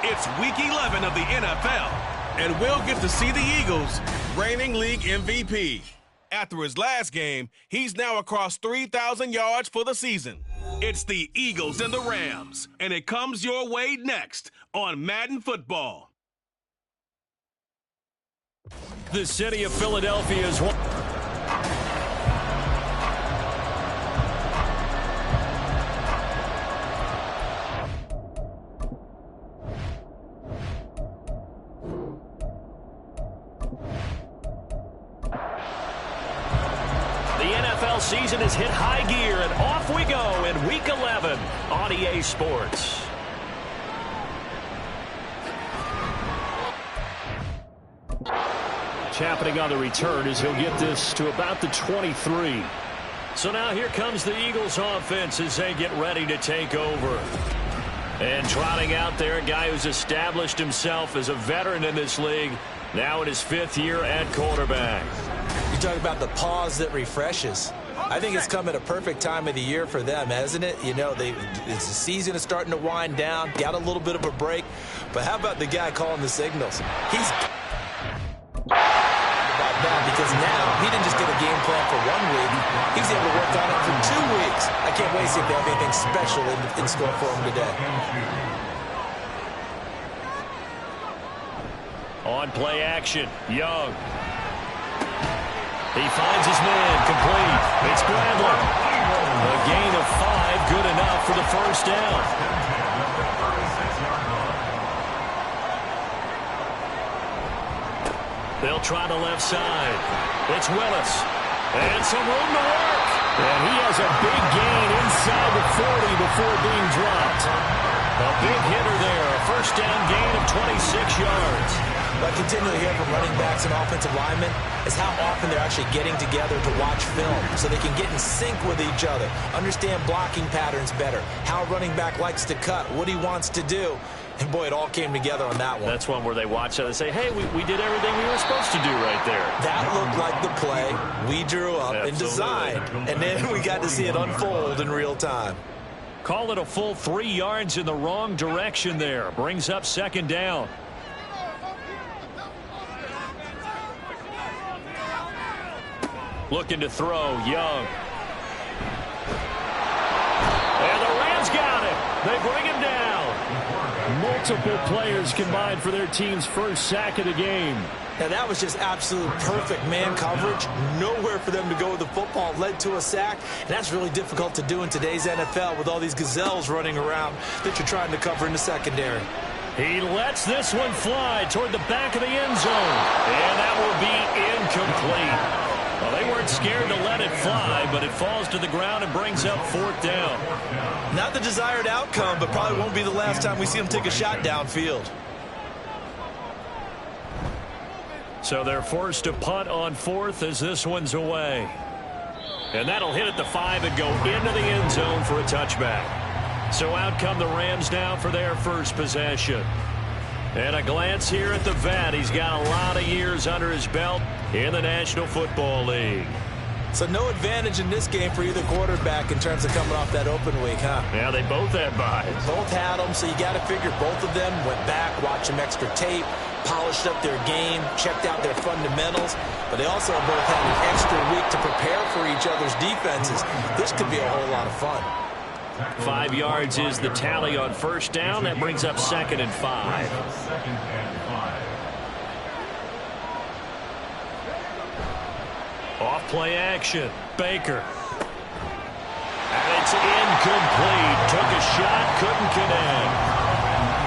It's Week 11 of the NFL, and we'll get to see the Eagles, reigning league MVP. After his last game, he's now across 3,000 yards for the season. It's the Eagles and the Rams, and it comes your way next on Madden Football. The city of Philadelphia is one. Season has hit high gear, and off we go in Week 11 on EA Sports. What's happening on the return is he'll get this to about the 23. So now here comes the Eagles offense as they get ready to take over. And trotting out there, a guy who's established himself as a veteran in this league, now in his 5th year at quarterback. You talk about the pause that refreshes. I think it's come at a perfect time of the year for them, hasn't it? You know, the season is starting to wind down, got a little bit of a break. But how about the guy calling the signals? He's about that because now he didn't just get a game plan for 1 week. He's able to work on it for 2 weeks. I can't wait to see if they have anything special in store for him today. On play action, Young. He finds his man, complete. It's Bradley. A gain of 5, good enough for the first down. They'll try the left side. It's Willis. And some room to work. And he has a big gain inside the 40 before being dropped. A big hitter there. A first down gain of 26 yards. What I continually hear from running backs and offensive linemen is how often they're actually getting together to watch film so they can get in sync with each other, understand blocking patterns better, how a running back likes to cut, what he wants to do. And, boy, it all came together on that one. That's one where they watch it and say, hey, we did everything we were supposed to do right there. That looked like the play we drew up and designed, and then we got to see it unfold in real time. Call it a full 3 yards in the wrong direction there. Brings up second down. Looking to throw, Young. And the Rams got him. They bring him down. Multiple players combined for their team's first sack of the game. Now, that was just absolute perfect man coverage. Nowhere for them to go with the football. Led to a sack. And that's really difficult to do in today's NFL with all these gazelles running around that you're trying to cover in the secondary. He lets this one fly toward the back of the end zone. And that will be incomplete. Well, they weren't scared to let it fly, but it falls to the ground and brings up 4th down. Not the desired outcome, but probably won't be the last time we see him take a shot downfield. So they're forced to punt on 4th as this one's away. And that'll hit at the 5 and go into the end zone for a touchback. So out come the Rams now for their first possession. And a glance here at the vet. He's got a lot of years under his belt in the National Football League. So no advantage in this game for either quarterback in terms of coming off that open week, huh? Yeah, they both had buys. Both had them, so you got to figure both of them went back, watched some extra tape, polished up their game, checked out their fundamentals, but they also both had an extra week to prepare for each other's defenses. This could be a whole lot of fun. 5 yards is the tally on first down. That brings up 2nd and 5. Off play action. Baker. And it's incomplete. Took a shot, couldn't connect.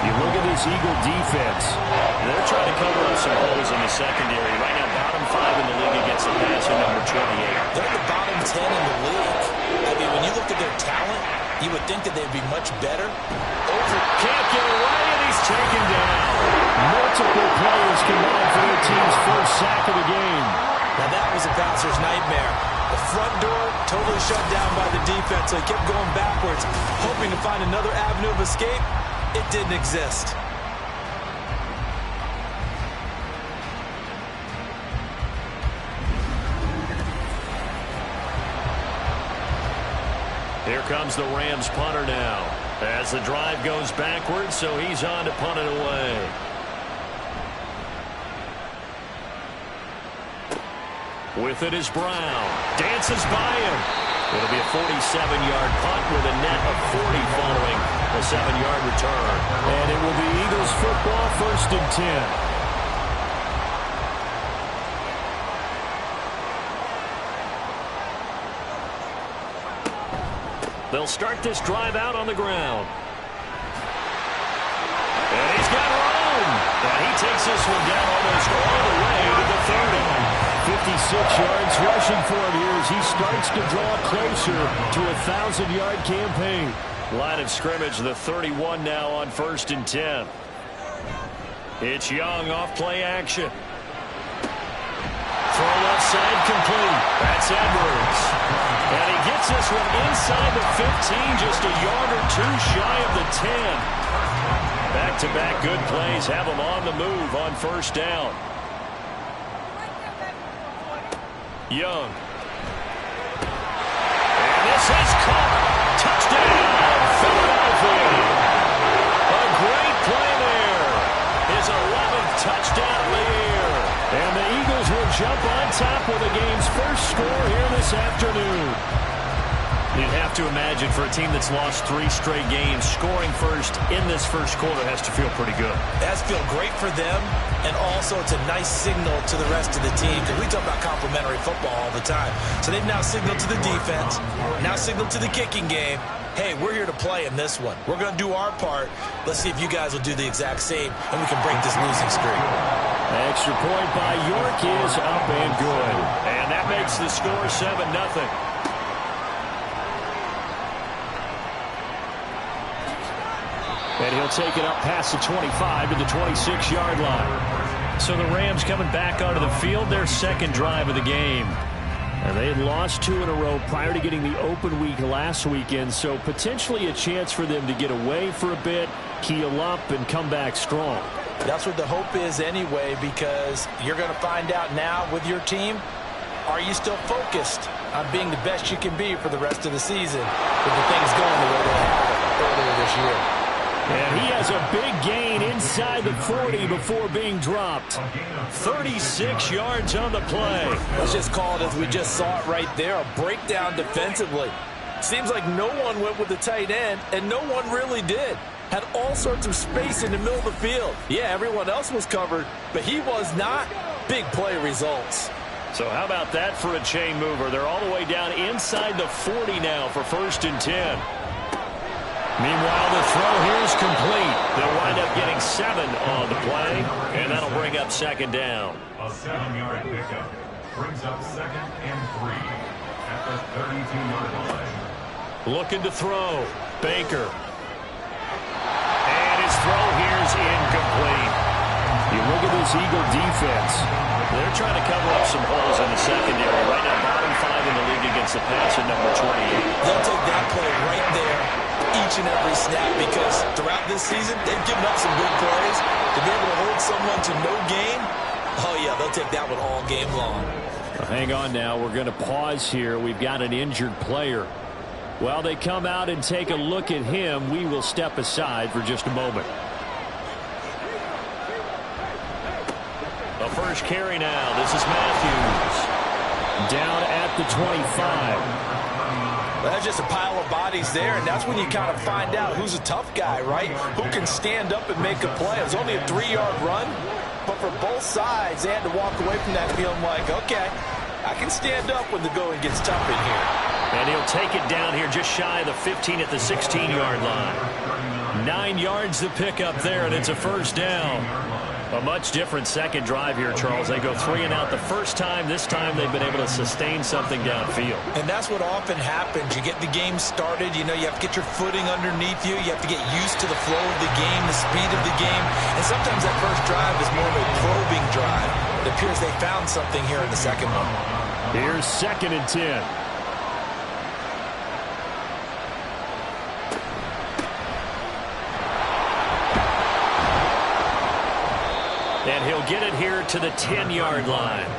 You look at this Eagle defense. They're trying to cover up some holes in the secondary. Right now, bottom 5 in the league against the passer, number 28. They're the bottom 10 in the league. I mean, when you look at their talent, you would think that they'd be much better. Can't get away, and he's taken down. Multiple players combined for their team's first sack of the game. Now, that was a passer's nightmare. The front door totally shut down by the defense, so he kept going backwards, hoping to find another avenue of escape. It didn't exist. Here comes the Rams punter now. As the drive goes backwards, so he's on to punt it away. With it is Brown. Dances by him. It'll be a 47-yard punt with a net of 40 following a 7-yard return. And it will be Eagles football, 1st and 10. They'll start this drive out on the ground. And he's got room. And he takes this one down almost all the way to the 30. 56 yards rushing for him here as he starts to draw closer to a 1,000-yard campaign. Line of scrimmage, the 31 now on 1st and 10. It's Young off play action. Throw left side complete. That's Edwards. And he gets this one inside the 15, just a yard or two shy of the 10. Back-to-back good plays have him on the move on 1st down. Young. And this is caught. Touchdown, Philadelphia. A great play there. His 11th touchdown of the year. And the Eagles will jump on top with the game's first score here this afternoon. You'd have to imagine for a team that's lost 3 straight games, scoring first in this first quarter has to feel pretty good. It has to feel great for them, and also it's a nice signal to the rest of the team, because we talk about complementary football all the time. So they've now signaled to the defense, now signaled to the kicking game, hey, we're here to play in this one. We're going to do our part. Let's see if you guys will do the exact same, and we can break this losing streak. Extra point by York is up and good. And that makes the score 7-0. And he'll take it up past the 25 to the 26-yard line. So the Rams coming back onto the field, their second drive of the game. And they had lost 2 in a row prior to getting the open week last weekend, so potentially a chance for them to get away for a bit, keel up, and come back strong. That's what the hope is anyway, because you're going to find out now with your team, are you still focused on being the best you can be for the rest of the season with the things going the way they have earlier this year? And he has a big gain inside the 40 before being dropped. 36 yards on the play. Let's just call it as we just saw it right there, a breakdown defensively. Seems like no one went with the tight end, and no one really did. Had all sorts of space in the middle of the field. Yeah, everyone else was covered, but he was not. Big play results. So how about that for a chain mover? They're all the way down inside the 40 now for 1st and 10. Meanwhile, the throw here is complete. They'll wind up getting 7 on the play, and that'll bring up 2nd down. A 7-yard pickup brings up 2nd and 3 at the 32-yard line. Looking to throw. Baker. And his throw here is incomplete. You look at this Eagle defense. They're trying to cover up some holes in the secondary. Right now, bottom 5 in the league against the pass at number 28. They'll take that play right there each and every snap, because throughout this season, they've given up some big plays. To be able to hold someone to no gain, oh yeah, they'll take that one all game long. Hang on now. We're going to pause here. We've got an injured player. While they come out and take a look at him, we will step aside for just a moment. The first carry now. This is Matthews. Down at the 25. Well, that's just a pile of bodies there, and that's when you kind of find out who's a tough guy, right? Who can stand up and make a play. It was only a 3-yard run, but for both sides, they had to walk away from that feeling like, okay, I can stand up when the going gets tough in here. And he'll take it down here just shy of the 15 at the 16-yard line. 9 yards to pick up there, and it's a 1st down. A much different second drive here, Charles. They go 3 and out the first time. This time they've been able to sustain something downfield. And that's what often happens. You get the game started. You know, you have to get your footing underneath you. You have to get used to the flow of the game, the speed of the game. And sometimes that first drive is more of a probing drive. It appears they found something here in the second one. Here's 2nd and 10. And he'll get it here to the 10-yard line.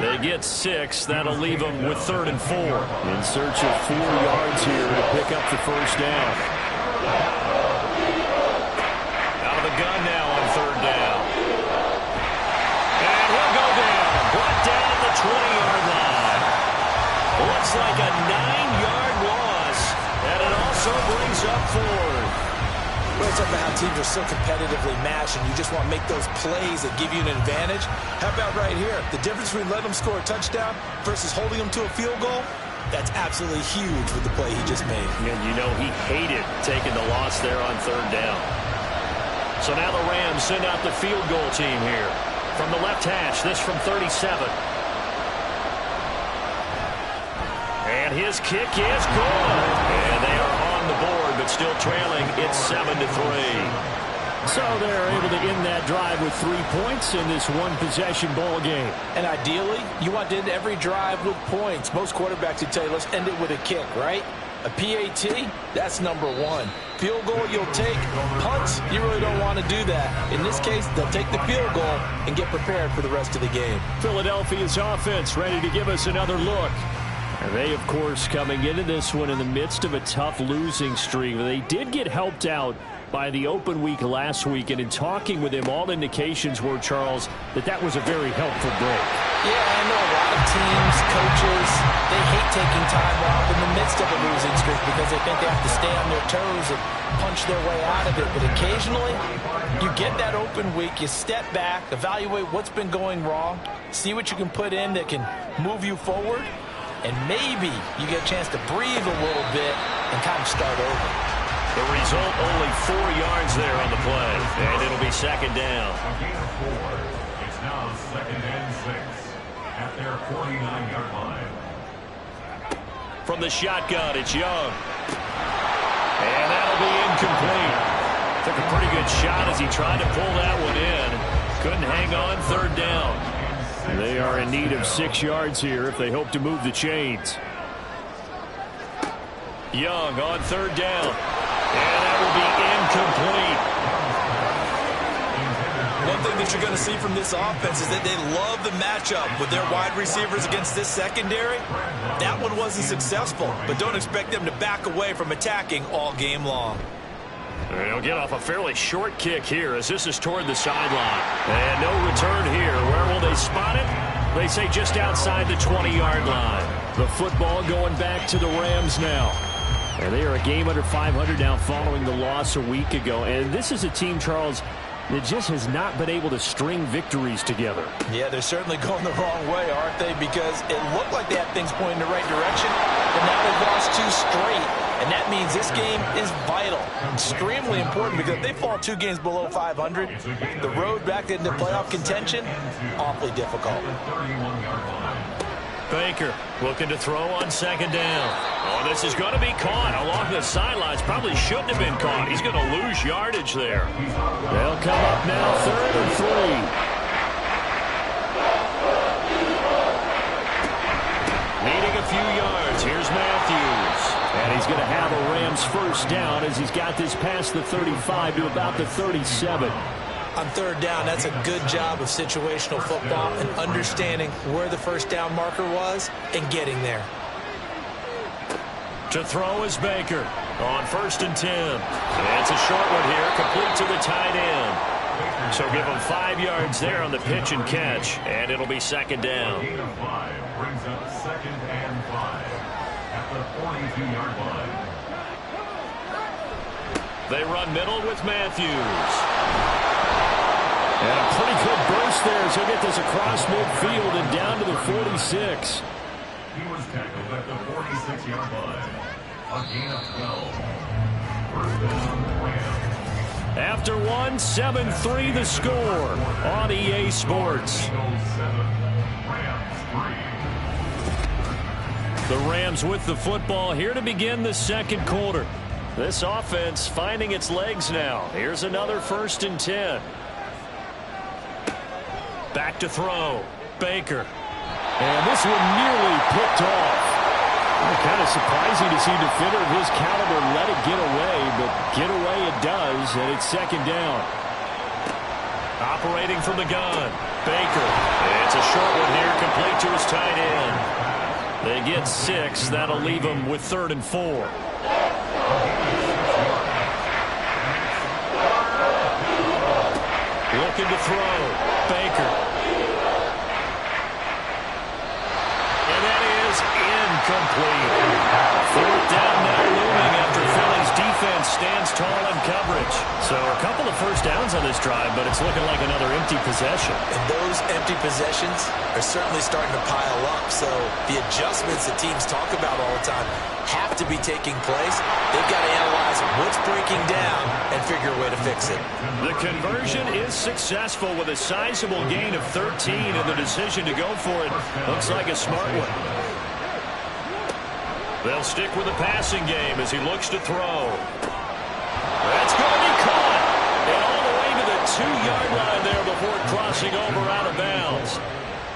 They get 6. That'll leave them with 3rd and 4. In search of 4 yards here to pick up the first down. Out of the gun now on 3rd down. And he'll go down. Brought down at the 20-yard line. Looks like a 9-yard loss. And it also brings up 4th. Well, it's up to how teams are so competitively matched, and you just want to make those plays that give you an advantage. How about right here? The difference between letting them score a touchdown versus holding them to a field goal, that's absolutely huge with the play he just made. And you know he hated taking the loss there on 3rd down. So now the Rams send out the field goal team here. From the left hash, this from 37. And his kick is good. And they are on the board, but still trailing. It's 7-3. So they're able to end that drive with 3 points in this one-possession ball game. And ideally, you want to end every drive with points. Most quarterbacks would tell you, let's end it with a kick, right? A PAT, that's number 1. Field goal you'll take. Punts, you really don't want to do that. In this case, they'll take the field goal and get prepared for the rest of the game. Philadelphia's offense ready to give us another look. And they, of course, coming into this one in the midst of a tough losing streak. They did get helped out by the open week last week, and in talking with him, all indications were, Charles, that was a very helpful break. Yeah, I know a lot of teams, coaches, they hate taking time off in the midst of a losing streak because they think they have to stay on their toes and punch their way out of it. But occasionally, you get that open week, you step back, evaluate what's been going wrong, see what you can put in that can move you forward, and maybe you get a chance to breathe a little bit and kind of start over. The result, only 4 yards there on the play, and it'll be 2nd down. A gain of 4. It's now 2nd and 6 at their 49-yard line. From the shotgun, it's Young. And that'll be incomplete. Took a pretty good shot as he tried to pull that one in. Couldn't hang on 3rd down. They are in need of 6 yards here if they hope to move the chains. Young on 3rd down. And that will be incomplete. One thing that you're going to see from this offense is that they love the matchup with their wide receivers against this secondary. That one wasn't successful, but don't expect them to back away from attacking all game long. They'll get off a fairly short kick here as this is toward the sideline. And no return here. Where will they spot it? They say just outside the 20-yard line. The football going back to the Rams now. And they are a game under 500 now following the loss a week ago. And this is a team, Charles, that just has not been able to string victories together. Yeah, they're certainly going the wrong way, aren't they? Because it looked like they had things pointing in the right direction, but now they've lost 2 straight. And that means this game is vital, extremely important, because if they fall 2 games below 500, the road back into playoff contention, awfully difficult. Baker looking to throw on 2nd down. Oh, this is going to be caught along the sidelines. Probably shouldn't have been caught. He's going to lose yardage there. They'll come up now 3rd and 3. Needing a few yards. Here's Matthews. And he's going to have a Rams first down as he's got this past the 35 to about the 37. On 3rd down, that's a good job of situational football and understanding where the first down marker was and getting there. To throw is Baker on 1st and 10. And it's a short one here, complete to the tight end. So give him 5 yards there on the pitch and catch, and it'll be 2nd down. A gain of 5 brings up 2nd and 5 at the 42-yard line. They run middle with Matthews. And a pretty good burst there as he'll get this across midfield and down to the 46. He was tackled at the 46-yard line. A gain of 12. First down, Rams. After 1, 7-3 the score on EA Sports. The Rams with the football here to begin the 2nd quarter. This offense finding its legs now. Here's another 1st and 10. Back to throw. Baker. And this one nearly picked off. Kind of surprising to see a defender of his caliber let it get away, but get away it does, and it's second down. Operating from the gun. Baker. It's a short one here, complete to his tight end. They get 6. That'll leave them with 3rd and 4. Looking to throw. Baker. And that is incomplete. 4th down now looming after Philly's defense stands tall in coverage. So a couple of first downs on this drive, but it's looking like another empty possession. And those empty possessions are certainly starting to pile up. So the adjustments that teams talk about all the time have to be taking place. They've got to analyze what's breaking down and figure a way to fix it. The conversion is successful with a sizable gain of 13, and the decision to go for it looks like a smart one. They'll stick with the passing game as he looks to throw. That's going to be caught. And all the way to the 2-yard line there before crossing over out of bounds.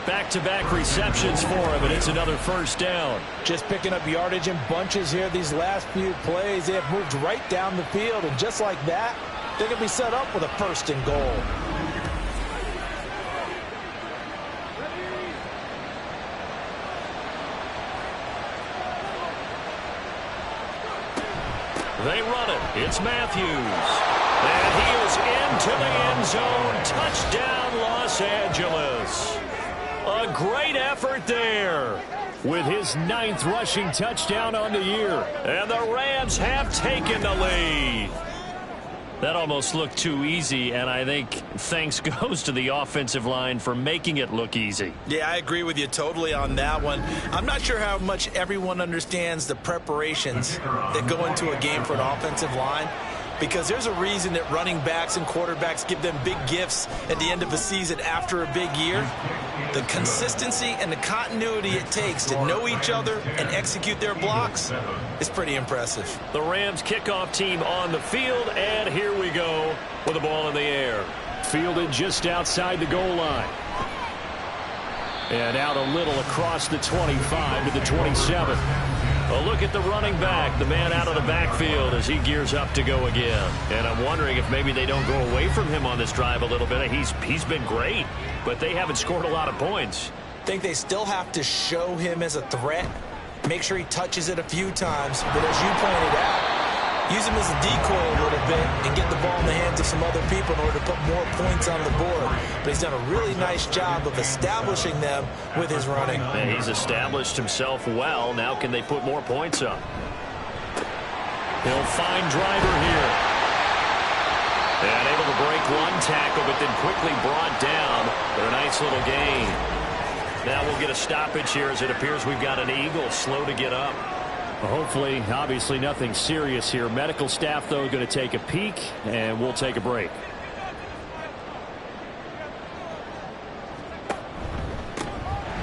Back-to-back receptions for him, and it's another first down. Just picking up yardage in bunches here these last few plays. They have moved right down the field, and just like that, they're going to be set up with a 1st and goal. They run it. It's Matthews. And he is into the end zone. Touchdown, Los Angeles. A great effort there. With his 9th rushing touchdown on the year. And the Rams have taken the lead. That almost looked too easy, and I think thanks goes to the offensive line for making it look easy. Yeah, I agree with you totally on that one. I'm not sure how much everyone understands the preparations that go into a game for an offensive line, because there's a reason that running backs and quarterbacks give them big gifts at the end of a season after a big year. The consistency and the continuity it takes to know each other and execute their blocks is pretty impressive. The Rams kickoff team on the field, and here we go with the ball in the air. Fielded just outside the goal line. And out a little across the 25 to the 27. A look at the running back, the man out of the backfield as he gears up to go again. And I'm wondering if maybe they don't go away from him on this drive a little bit. He's been great, but they haven't scored a lot of points. I think they still have to show him as a threat, make sure he touches it a few times, but as you pointed out, use him as a decoy a little bit and get the ball in the hands of some other people in order to put more points on the board. But he's done a really nice job of establishing them with his running. And he's established himself well. Now can they put more points up? He'll find Driver here. And able to break one tackle, but then quickly brought down. But a nice little gain. Now we'll get a stoppage here as it appears we've got an Eagle slow to get up. Hopefully, obviously nothing serious here. Medical staff, though, going to take a peek, and we'll take a break.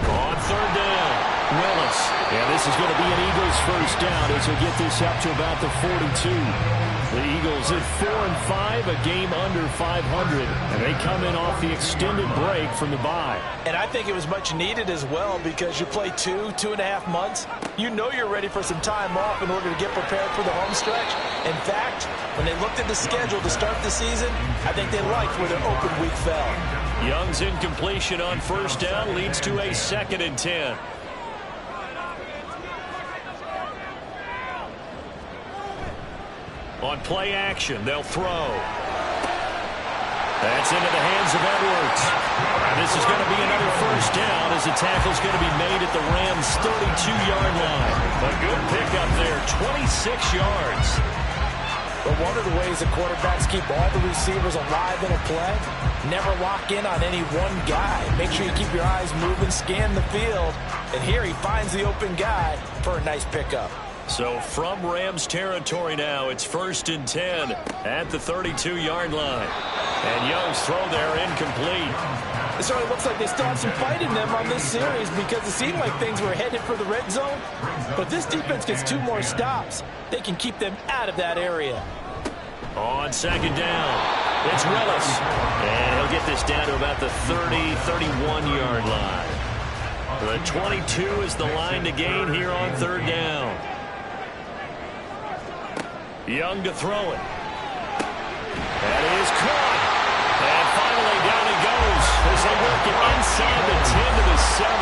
On 3rd down, Willis. And this is going to be an Eagles first down as he'll get this up to about the 42. The Eagles at 4-5, a game under 500. And they come in off the extended break from the bye. And I think it was much needed as well, because you play 2.5 months. You know you're ready for some time off in order to get prepared for the home stretch. In fact, when they looked at the schedule to start the season, I think they liked where their open week fell. Young's incompletion on 1st down leads to a 2nd and 10. On play action, they'll throw. That's into the hands of Edwards. And this is going to be another first down as the tackle's going to be made at the Rams' 32-yard line. A good pickup there, 26 yards. But one of the ways the quarterbacks keep all the receivers alive in a play, never lock in on any one guy. Make sure you keep your eyes moving, scan the field. And here he finds the open guy for a nice pickup. So from Rams territory now, it's 1st and 10 at the 32-yard line. And Young's throw there incomplete. It certainly looks like they still have some fight in them on this series, because it seemed like things were headed for the red zone. But if this defense gets 2 more stops, they can keep them out of that area. On 2nd down, It's Willis. And he'll get this down to about the 30, 31-yard line. The 22 is the line to gain here on third down. Young to throw it. That is caught. And finally down he goes as they work it inside the 10 to the 7.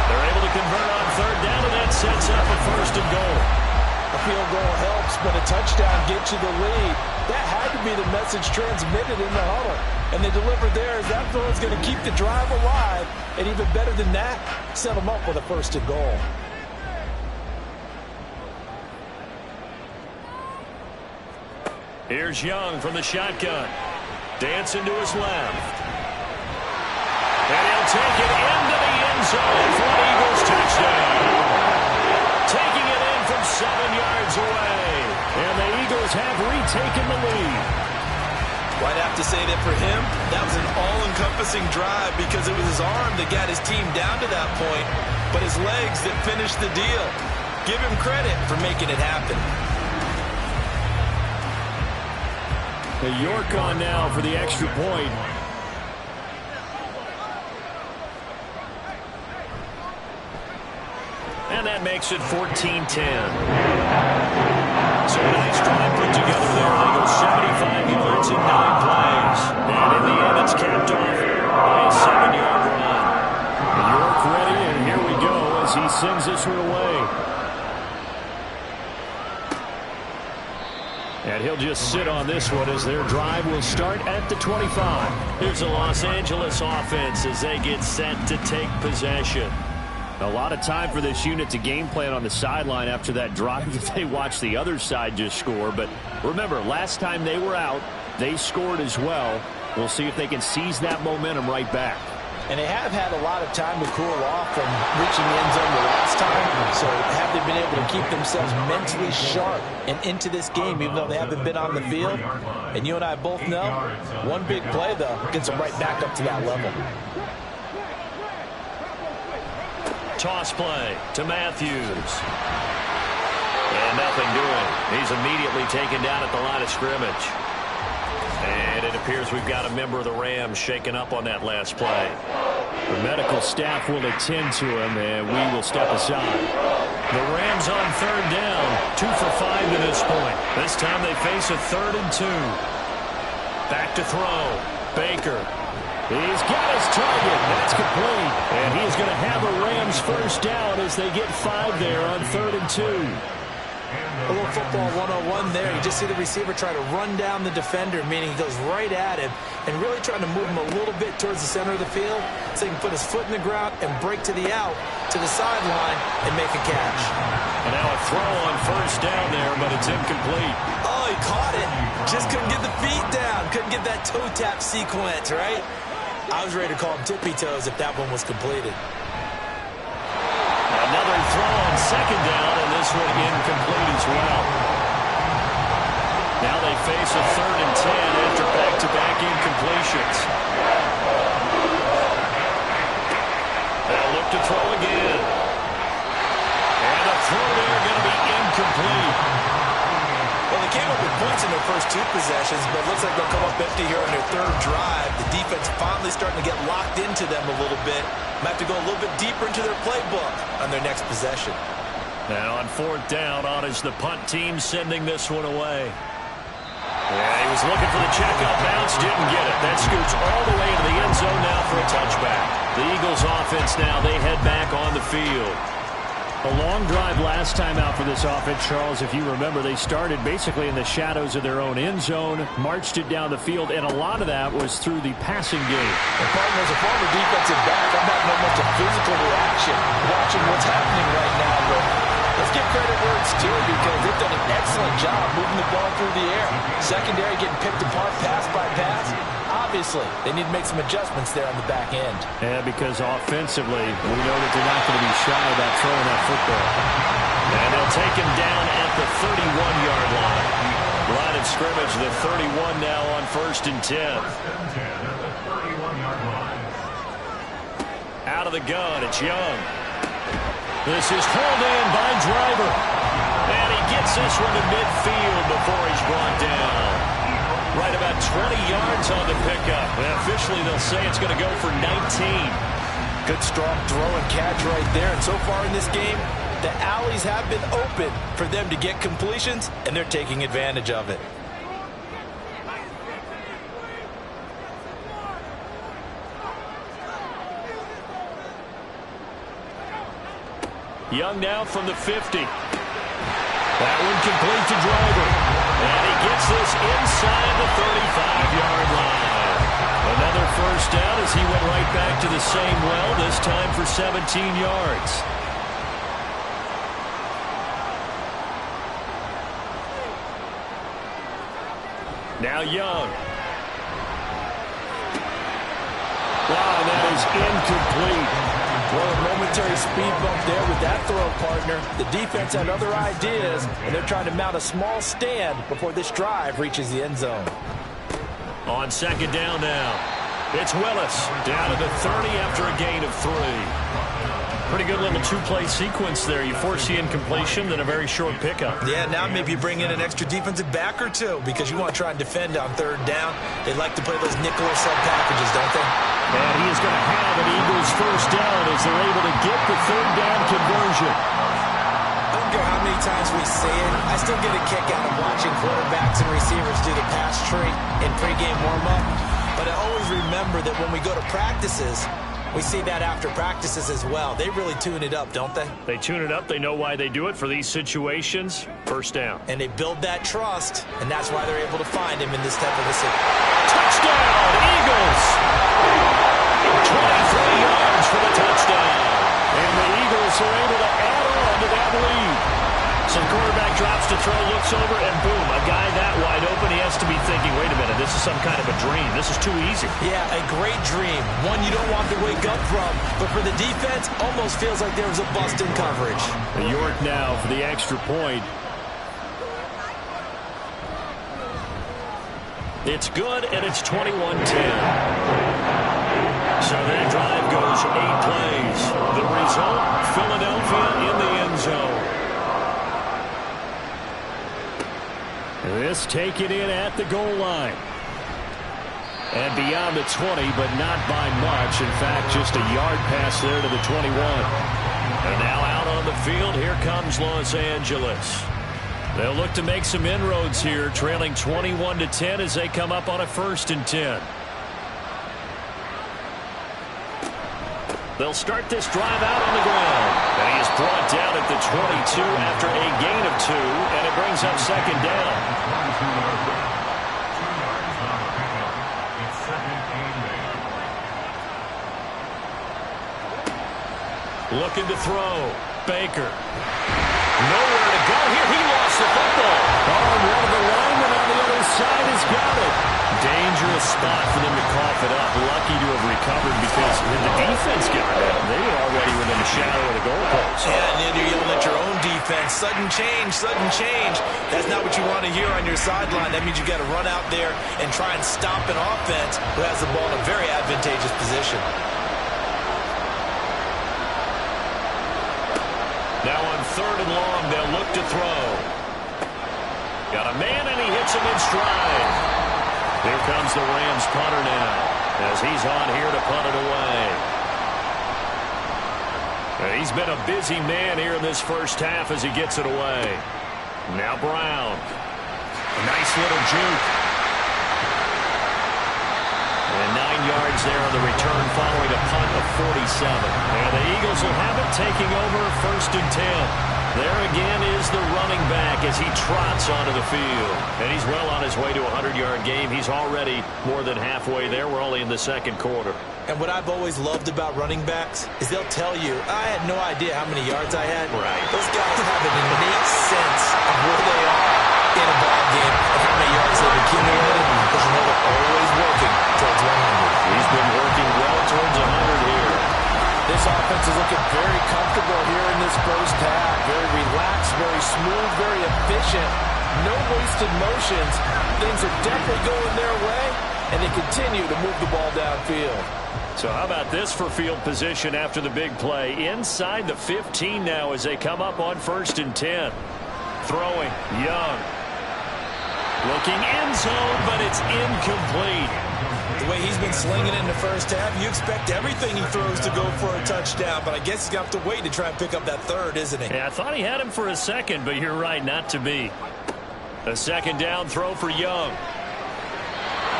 They're able to convert on third down, and that sets up a first and goal. A field goal helps, but a touchdown gets you the lead. That had to be the message transmitted in the huddle. And they delivered theirs. That throw is going to keep the drive alive. And even better than that, set them up with a first and goal. Here's Young from the shotgun. Dancing to his left. And he'll take it into the end zone for an Eagles touchdown. Taking it in from 7 yards away. And the Eagles have retaken the lead. Well, I'd have to say that for him, that was an all-encompassing drive because it was his arm that got his team down to that point, but his legs that finished the deal. Give him credit for making it happen. York on now for the extra point. And that makes it 14-10. So a nice drive put together there. They go 75 yards in 9 plays. And in the end, it's capped off by a 7-yard run. York ready, and here we go as he sends this one away. And he'll just sit on this one as their drive will start at the 25. Here's the Los Angeles offense as they get set to take possession. A lot of time for this unit to game plan on the sideline after that drive that they watched the other side just score. But remember, last time they were out, they scored as well. We'll see if they can seize that momentum right back. And they have had a lot of time to cool off from reaching the end zone the last time. So have they been able to keep themselves mentally sharp and into this game, even though they haven't been on the field? And you and I both know, one big play, though, gets them right back up to that level. Toss play to Matthews. And nothing doing. He's immediately taken down at the line of scrimmage. And it appears we've got a member of the Rams shaken up on that last play. The medical staff will attend to him, and we will step aside. The Rams on third down, 2 for 5 to this point. This time they face a 3rd and 2. Back to throw. Baker. He's got his target. That's complete. And he's going to have a Rams first down as they get 5 there on 3rd and 2. A little football 101 there. You just see the receiver try to run down the defender, meaning he goes right at him and really trying to move him a little bit towards the center of the field so he can put his foot in the ground and break to the out, to the sideline, and make a catch. And now a throw on first down there, but it's incomplete. Oh, he caught it. Just couldn't get the feet down. Couldn't get that toe tap sequence, right? I was ready to call him tippy toes if that one was completed. Another throw on second down, and this one incomplete as well. Now they face a 3rd and 10 after back-to-back incompletions. They'll look to throw again. And a throw there going to be incomplete. Well, they came up with points in their first 2 possessions, but it looks like they'll come up empty here on their 3rd drive. The defense finally starting to get locked into them a little bit. Might have to go a little bit deeper into their playbook on their next possession. Now on 4th down, on is the punt team sending this one away. Yeah, he was looking for the checkout bounce, didn't get it. That scoots all the way into the end zone now for a touchback. The Eagles offense now, they head back on the field. A long drive last time out for this offense, Charles. If you remember, they started basically in the shadows of their own end zone, marched it down the field, and a lot of that was through the passing game. And partner, as a former defensive back, I'm having almost a physical reaction watching what's happening right now. But let's give credit where it's due because they've done an excellent job moving the ball through the air. Secondary getting picked apart pass by pass. Obviously, they need to make some adjustments there on the back end. Yeah, because offensively, we know that they're not going to be shy about throwing that football. And they'll take him down at the 31-yard line. Line of scrimmage, the 31 now on 1st and 10. Out of the gun, it's Young. This is pulled in by Driver. And he gets this one to midfield before he's brought down. Right about 20 yards yards on the pickup. And officially, they'll say it's going to go for 19. Good, strong throw and catch right there. And so far in this game, the alleys have been open for them to get completions, and they're taking advantage of it. Young now from the 50. That one complete to Drover. And he gets this inside the 35-yard line. Another first down as he went right back to the same well, this time for 17 yards. Now Young. Wow, that is incomplete. Well, a momentary speed bump there with that throw, partner. The defense had other ideas, and they're trying to mount a small stand before this drive reaches the end zone. On second down now, it's Willis down to the 30 after a gain of 3. Pretty good little two-play sequence there. You force the incompletion, then a very short pickup. Yeah, now maybe you bring in an extra defensive back or two because you want to try and defend on third down. They like to play those nickel or sub packages, don't they? And he is going to have an Eagles first down as they're able to get the third down conversion. I don't care how many times we say it, I still get a kick out of watching quarterbacks and receivers do the pass tree in pregame warm-up. But I always remember that when we go to practices, we see that after practices as well. They really tune it up, don't they? They tune it up. They know why they do it for these situations. First down. And they build that trust, and that's why they're able to find him in this type of a situation. Touchdown, Eagles! 23 yards for the touchdown. And the Eagles are able to add on to that lead. So the quarterback drops to throw, looks over, and boom, a guy that wide open, he has to be thinking, wait a minute, this is some kind of a dream. This is too easy. Yeah, a great dream. One you don't want to wake up from. But for the defense, almost feels like there was a bust in coverage. York now for the extra point. It's good, and it's 21-10. So that drive goes 8 plays. The result, Philadelphia in the end zone. This taken in at the goal line. And beyond the 20, but not by much. In fact, just a yard pass there to the 21. And now out on the field, here comes Los Angeles. They'll look to make some inroads here, trailing 21-10 as they come up on a 1st and 10. They'll start this drive out on the ground. And he is brought down at the 22 after a gain of 2, and it brings up second down. Looking to throw. Baker. Nowhere to go here. He lost the football. Oh, one of the linemen on the other side has got it. Dangerous spot for them to cough it up. Lucky to have recovered because when the defense got it, they were already within the shadow of the goalpost. Yeah, and then you're yelling at your own defense. Sudden change, sudden change. That's not what you want to hear on your sideline. That means you got to run out there and try and stop an offense who has the ball in a very advantageous position. Now on 3rd and long, they'll look to throw. Got a man, and he hits him in stride. Here comes the Rams punter now, as he's on here to punt it away. And he's been a busy man here in this first half as he gets it away. Now Brown. A nice little juke. And 9 yards there on the return following a punt of 47. And the Eagles will have it taking over 1st and 10. There again is the running back as he trots onto the field. And he's well on his way to a 100-yard game. He's already more than halfway there. We're only in the 2nd quarter. And what I've always loved about running backs is they'll tell you, I had no idea how many yards I had. Right. Those guys have an innate sense of where they are in a ball game and how many yards they've accumulated because you know they're always working towards 100. He's been working well towards 100 here. This offense is looking very comfortable here in this first half. Very relaxed, very smooth, very efficient. No wasted motions. Things are definitely going their way, and they continue to move the ball downfield. So how about this for field position after the big play? Inside the 15 now as they come up on 1st and 10. Throwing, Young. Looking end zone, but it's incomplete. way he's been slinging it in the first half, you expect everything he throws to go for a touchdown, but I guess he's going to have to wait to try and pick up that third, isn't he? Yeah, I thought he had him for a second, but you're right, not to be. A second down throw for Young.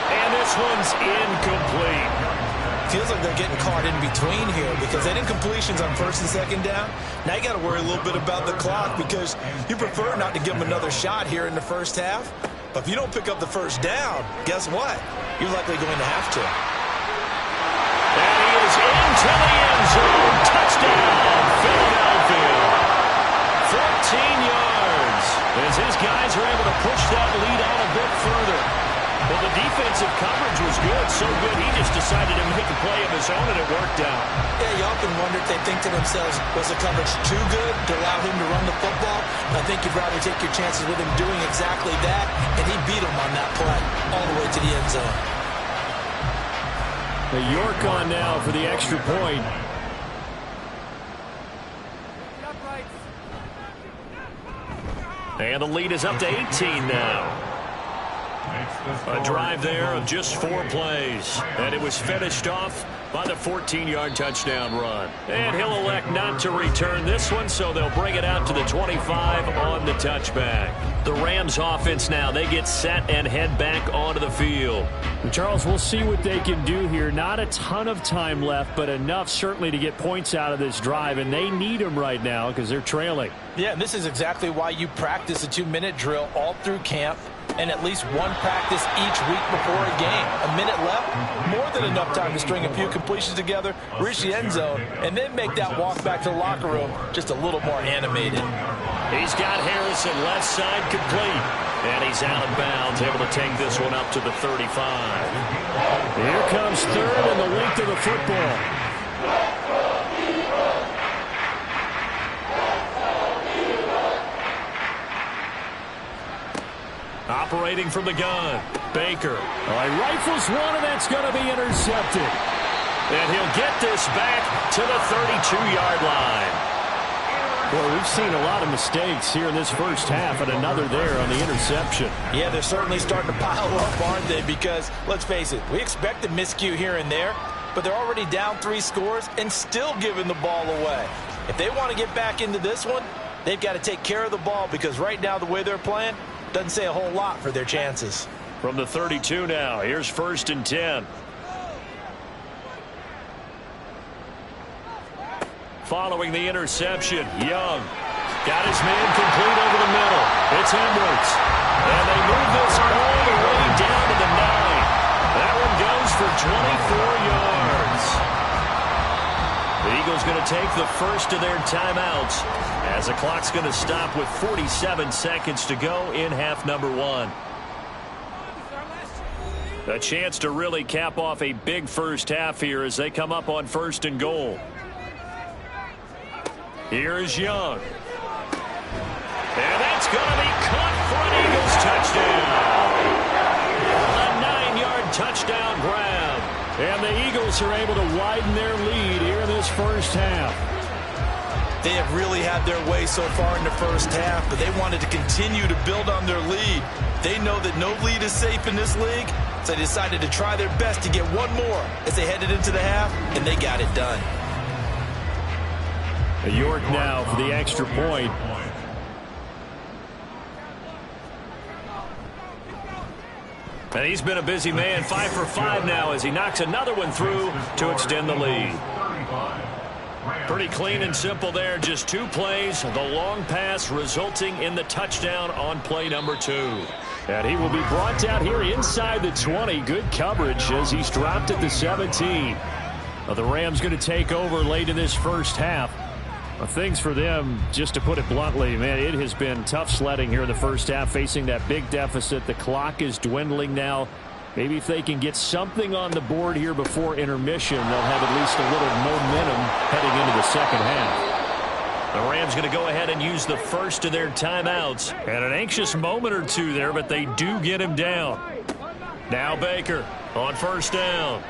And this one's incomplete. Feels like they're getting caught in between here because they didn't completions on first and second down. Now you got to worry a little bit about the clock because you prefer not to give them another shot here in the first half. But if you don't pick up the first down, guess what? You're likely going to have to. And he is into the end zone. Touchdown, Philadelphia. 14 yards as his guys are able to push that lead out a bit further. Well, the defensive coverage was good, so good he just decided to make a play of his own, and it worked out. Yeah, you often wonder if they think to themselves, was the coverage too good to allow him to run the football? I think you'd rather take your chances with him doing exactly that, and he beat him on that play all the way to the end zone. The York on now for the extra point. And the lead is up to 18 now. A drive there of just 4 plays. And it was finished off by the 14-yard touchdown run. And he'll elect not to return this one, so they'll bring it out to the 25 on the touchback. The Rams offense now, they get set and head back onto the field. And Charles, we'll see what they can do here. Not a ton of time left, but enough certainly to get points out of this drive, and they need them right now because they're trailing. Yeah, and this is exactly why you practice a 2-minute drill all through camp and at least one practice each week before a game. A minute left, more than enough time to string a few completions together, reach the end zone, and then make that walk back to the locker room just a little more animated. He's got Harrison left side complete. And he's out of bounds, able to take this one up to the 35. Here comes third and the length of the football. Operating from the gun, Baker. He rifles one, and that's going to be intercepted. And he'll get this back to the 32-yard line. Boy, we've seen a lot of mistakes here in this first half, and another there on the interception. Yeah, they're certainly starting to pile up, aren't they? Because, let's face it, we expect a miscue here and there, but they're already down 3 scores and still giving the ball away. If they want to get back into this one, they've got to take care of the ball because right now the way they're playing doesn't say a whole lot for their chances. From the 32 now, here's 1st and 10. Following the interception, Young got his man complete over the middle. It's Edwards. And they move this all the way down to the 9. That one goes for 24 yards. The Eagles going to take the first of their timeouts as the clock's going to stop with 47 seconds to go in half number 1. A chance to really cap off a big first half here as they come up on 1st and goal. Here is Young. And that's going to be caught for an Eagles touchdown. A 9-yard touchdown grab. And the Eagles are able to widen their lead here in this first half. They have really had their way so far in the first half, but they wanted to continue to build on their lead. They know that no lead is safe in this league, so they decided to try their best to get one more as they headed into the half, and they got it done. York now for the extra point. And he's been a busy man, 5 for 5 now as he knocks another one through to extend the lead. Pretty clean and simple there, just 2 plays, the long pass resulting in the touchdown on play number 2. And he will be brought down here inside the 20. Good coverage as he's dropped at the 17. The Rams going to take over late in this first half. Things for them, just to put it bluntly, man, it has been tough sledding here in the first half, facing that big deficit. The clock is dwindling now. Maybe if they can get something on the board here before intermission, they'll have at least a little momentum heading into the second half. The Rams going to go ahead and use the first of their timeouts. And an anxious moment or two there, but they do get him down. Now Baker on 1st down.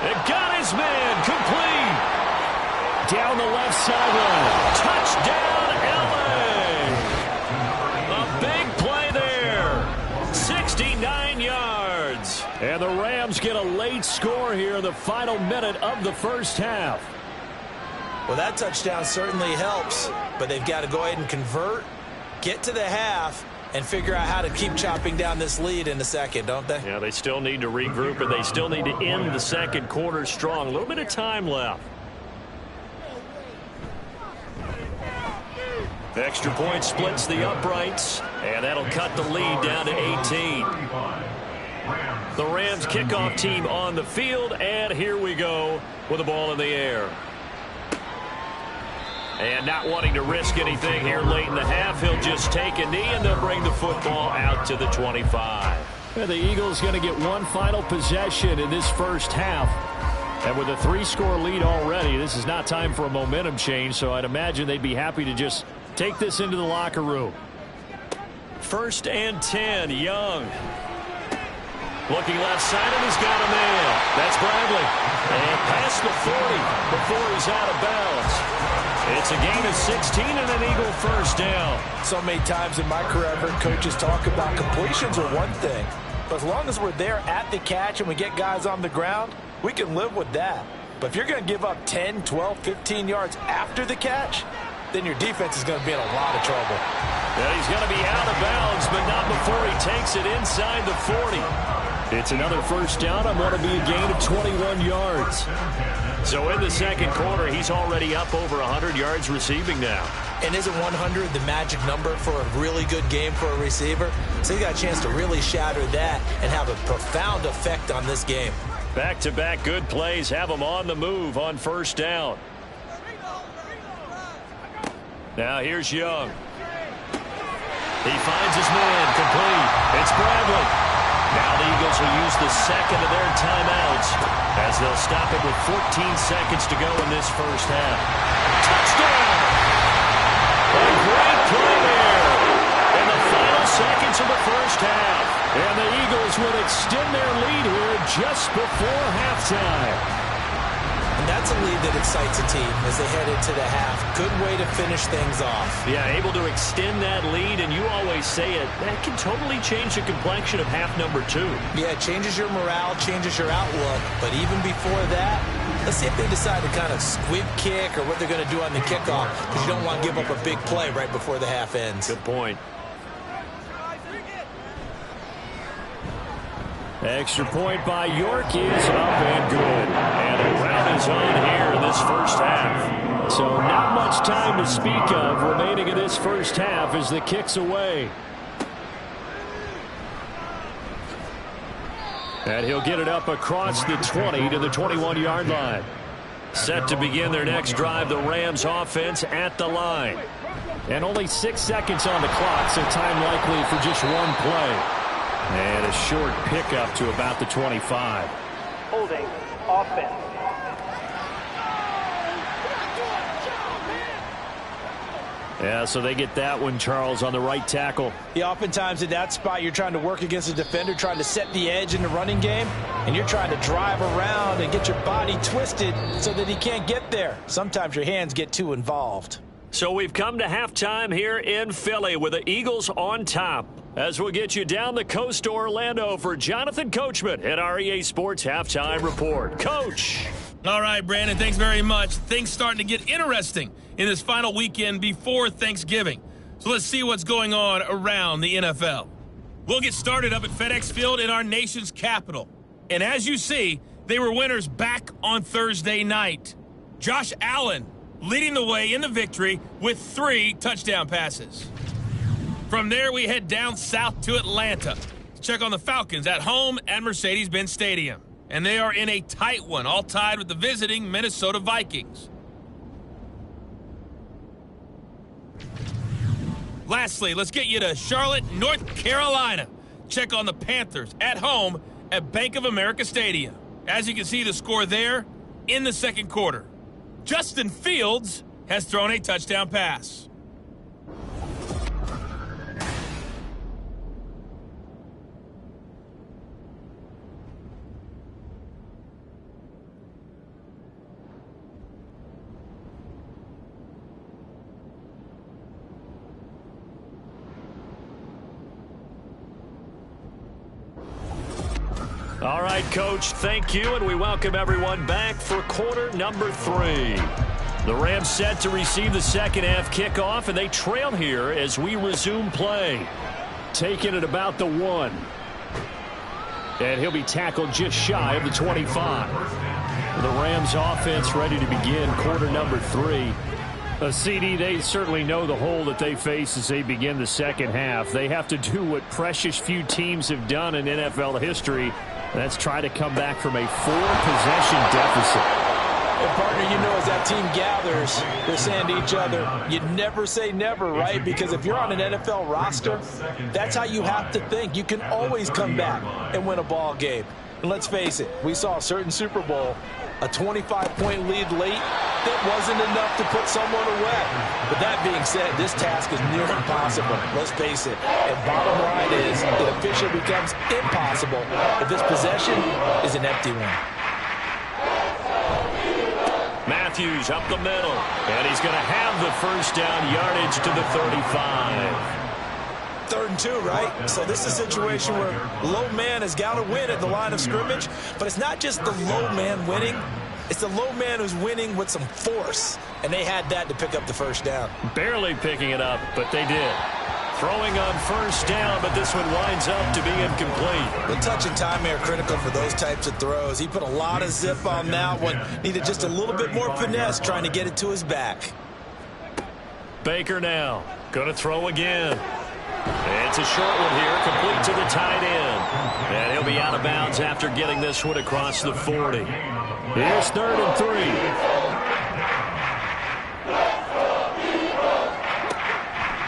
It got his man complete. Down the left sideline. Touchdown, LA. A big play there. 69 yards. bounds. And the Rams get a late score here in the final minute of the first half. Well, that touchdown certainly helps, but they've got to go ahead and convert, get to the half, and figure out how to keep chopping down this lead in the second, don't they? Yeah, they still need to regroup, and they still need to end the second quarter strong. A little bit of time left. Extra point splits the uprights, and that'll cut the lead down to 18. The Rams kickoff team on the field, and here we go with the ball in the air. And not wanting to risk anything here late in the half, he'll just take a knee, and they'll bring the football out to the 25. And the Eagles going to get one final possession in this first half. And with a 3-score lead already, this is not time for a momentum change, so I'd imagine they'd be happy to just take this into the locker room. 1st and 10, Young. Looking left side, and he's got a man. That's Bradley. And past the 40 before he's out of bounds. It's a gain of 16 and an Eagle first down. So many times in my career, I've heard coaches talk about completions are one thing. But as long as we're there at the catch and we get guys on the ground, we can live with that. But if you're going to give up 10, 12, 15 yards after the catch, then your defense is going to be in a lot of trouble. Yeah, he's going to be out of bounds, but not before he takes it inside the 40. It's another first down. I want to be a gain of 21 yards. So in the second quarter, he's already up over 100 yards receiving now. And isn't 100 the magic number for a really good game for a receiver? So he got a chance to really shatter that and have a profound effect on this game. Back-to-back good plays have him on the move on first down. Now here's Young. He finds his man complete. It's Bradley. Now the Eagles will use the second of their timeouts as they'll stop it with 14 seconds to go in this first half. Touchdown! A great play there in the final seconds of the first half. And the Eagles will extend their lead here just before halftime. And that's a lead that excites a team as they head into the half. Good way to finish things off. Yeah, able to extend that lead, and you always say it, that can totally change the complexion of half number 2. Yeah, it changes your morale, changes your outlook. But even before that, let's see if they decide to kind of squib kick or what they're going to do on the kickoff, because you don't want to give up a big play right before the half ends. Good point. Extra point by York is up and good. And a round is on here in this first half. So not much time to speak of remaining in this first half as the kick's away. And he'll get it up across the 20 to the 21-yard line. Set to begin their next drive, the Rams offense at the line. And only 6 seconds on the clock, so time likely for just one play. And a short pickup to about the 25. Holding offense. Yeah, so they get that one, Charles, on the right tackle. Yeah, oftentimes in that spot, you're trying to work against a defender, trying to set the edge in the running game, and you're trying to drive around and get your body twisted so that he can't get there. Sometimes your hands get too involved. So we've come to halftime here in Philly with the Eagles on top. As we'll get you down the coast to Orlando for Jonathan Coachman at our EA Sports Halftime Report. Coach. All right, Brandon, thanks very much. Things starting to get interesting in this final weekend before Thanksgiving. So let's see what's going on around the NFL. We'll get started up at FedEx Field in our nation's capital. And as you see, they were winners back on Thursday night. Josh Allen leading the way in the victory with 3 touchdown passes. From there, we head down south to Atlanta to check on the Falcons at home at Mercedes-Benz Stadium. And they are in a tight one, all tied with the visiting Minnesota Vikings. Lastly, let's get you to Charlotte, North Carolina. Check on the Panthers at home at Bank of America Stadium. As you can see, the score there in the second quarter. Justin Fields has thrown a touchdown pass. All right, Coach, thank you, and we welcome everyone back for quarter number 3. The Rams set to receive the second half kickoff, and they trail here as we resume play. Taking it about the 1. And he'll be tackled just shy of the 25. The Rams offense ready to begin quarter number 3. CD, they certainly know the hole that they face as they begin the second half. They have to do what precious few teams have done in NFL history. That's try to come back from a 4-possession deficit. And partner, you know, as that team gathers, they're saying to each other, you never say never, right? Because if you're on an NFL roster, that's how you have to think. You can always come back and win a ball game. And let's face it, we saw a certain Super Bowl, a 25-point lead late, that wasn't enough to put someone away. But that being said, this task is near impossible. Let's face it. And bottom line is, it officially becomes impossible if this possession is an empty one. Matthews up the middle, and he's going to have the first down, yardage to the 35. 3rd and 2, right? So this is a situation where low man has got to win at the line of scrimmage, but it's not just the low man winning. It's the low man who's winning with some force, and they had that to pick up the first down. Barely picking it up, but they did. Throwing on first down, but this one winds up to be incomplete. The touch and timing are critical for those types of throws. He put a lot of zip on that one. Needed just a little bit more finesse trying to get it to his back. Baker now. Going to throw again. It's a short one here, complete to the tight end. And he'll be out of bounds after getting this one across the 40. Here's 3rd and 3.